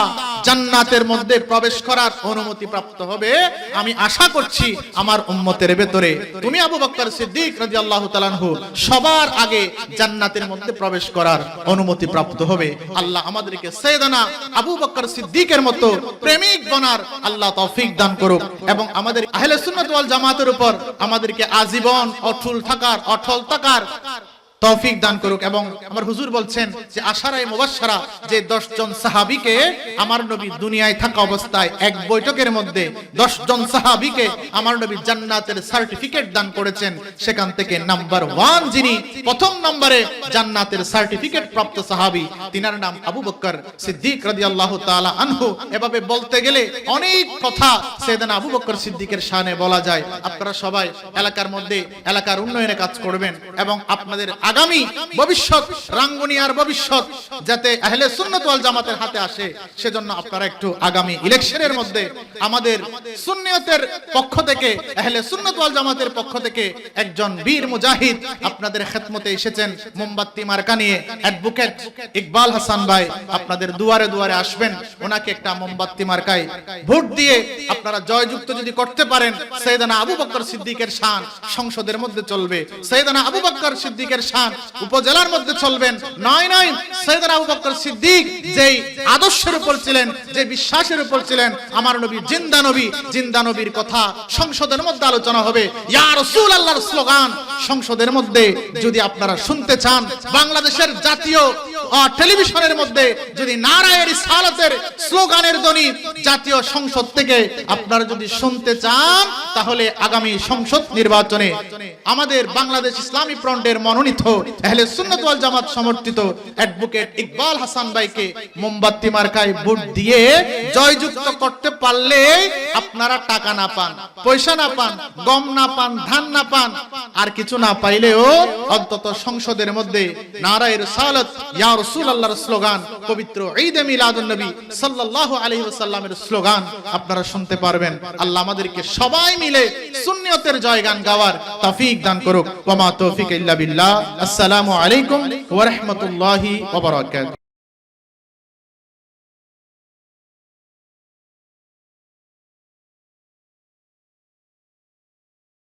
জান্নাতের মধ্যে প্রবেশ করার অনুমতি প্রাপ্ত হবে, আমি আশা করছি আমার উম্মতের ভেতরে তুমি আবু বকর সিদ্দিক রাদিয়াল্লাহু তাআলা আনহু সবার আগে জান্নাতের মধ্যে প্রবেশ করার অনুমতি প্রাপ্ত হবে। আল্লাহ আমাদেরকে সাইয়েদনা আবু বকর সিদ্দিকের মতো প্রেমিক বনার আল্লাহ তৌফিক দান করুক, এবং আমাদের আহলে সুন্নাত ওয়াল জামাতের উপর আমাদেরকে আজীবন অটল থাকার তৌফিক দান করুক। এবং আমার হুজুর বলছেন যে আশারায়ে মুবাশশারা, যে 10 জন সাহাবীকে আমার নবী দুনিয়ায় থাকা অবস্থায় এক বৈঠকের মধ্যে 10 জন সাহাবীকে আমার নবী জান্নাতের সার্টিফিকেট দান করেছেন, সেখান থেকে নাম্বার 1 যিনি প্রথম নম্বরে জান্নাতের সার্টিফিকেট প্রাপ্ত সাহাবী, তিনার নাম আবু বকর সিদ্দিক রাদিয়াল্লাহু তাআলা আনহু। এভাবে বলতে গেলে অনেক কথা সাইয়েদনা আবু বকর সিদ্দিকের শানে বলা যায়। আপনারা সবাই এলাকার মধ্যে এলাকার উন্নয়নে কাজ করবেন, এবং আপনাদের আগামী ভবিষ্যৎ, রাঙ্গুনিয়ার ভবিষ্যৎ যাতে আহলে সুন্নাত ওয়াল জামাতের হাতে আসে, সেজন্য আপনারা একটু আগামী ইলেকশনের মধ্যে আমাদের সুন্নিয়তের পক্ষ থেকে, আহলে সুন্নাত ওয়াল জামাতের পক্ষ থেকে একজন বীর মুজাহিদ আপনাদের খেদমতে এসেছেন মোমবাতি মার্কা নিয়ে, অ্যাডভোকেট ইকবাল হাসান ভাই, আপনাদের দুয়ারে দুয়ারে আসবেন, ওনাকে একটা মোমবাতি মার্কায় ভোট দিয়ে আপনারা জয়যুক্ত যদি করতে পারেন, সাইয়েদনা আবু বকর সিদ্দিকের শান সংসদের মধ্যে চলবে, সাইয়েদনা আবু বকর সিদ্দিকের শান উপজেলার মধ্যে চলবেন। নয় সাইয়েদনা আবু বকর সিদ্দিক যেই আদর্শের উপর ছিলেন, যে বিশ্বাসের উপর ছিলেন, আমার নবী জিন্দা নবীর কথা সংসদের মধ্যে আলোচনা হবে। ইয়া রাসূলুল্লাহর স্লোগান সংসদের মধ্যে যদি আপনারা শুনতে চান, বাংলাদেশের জাতীয় টেলিভিশনের মধ্যে যদি নারায়ে রিসালাতের স্লোগানের ধ্বনি জাতীয় সংসদ থেকে আপনারা যদি শুনতে চান, তাহলে আগামী সংসদ নির্বাচনে আমাদের বাংলাদেশ ইসলামী ফ্রন্টের মনোনীত আহলে সুন্নাত ওয়াল জামাত সমর্থিত অ্যাডভোকেট ইকবাল হাসান ভাইকে মোমবাতি মার্কায় ভোট দিয়ে জয়যুক্ত করতে পারলে আপনারা টাকা না পান, পয়সা না পান, গম না পান, ধান না পান, আর কিছু না পাইলেও অন্তত সংসদের মধ্যে নারায়ে রিসালাত ইয়া রাসূলুল্লাহর স্লোগান, পবিত্র ঈদে মিলাদুন নবী সাল্লাল্লাহু আলাইহি ওয়াসাল্লামের স্লোগান আপনারা শুনতে পারবেন। আল্লাহ আমাদেরকে সবাই মিলে সুন্নিয়তের জয়গান গাওয়ার তৌফিক দান করুক। ওয়া মা তৌফিক ইল্লা বিল্লাহ। আসসালামু আলাইকুম ওয়া রাহমাতুল্লাহি ওয়া বারাকাতুহু।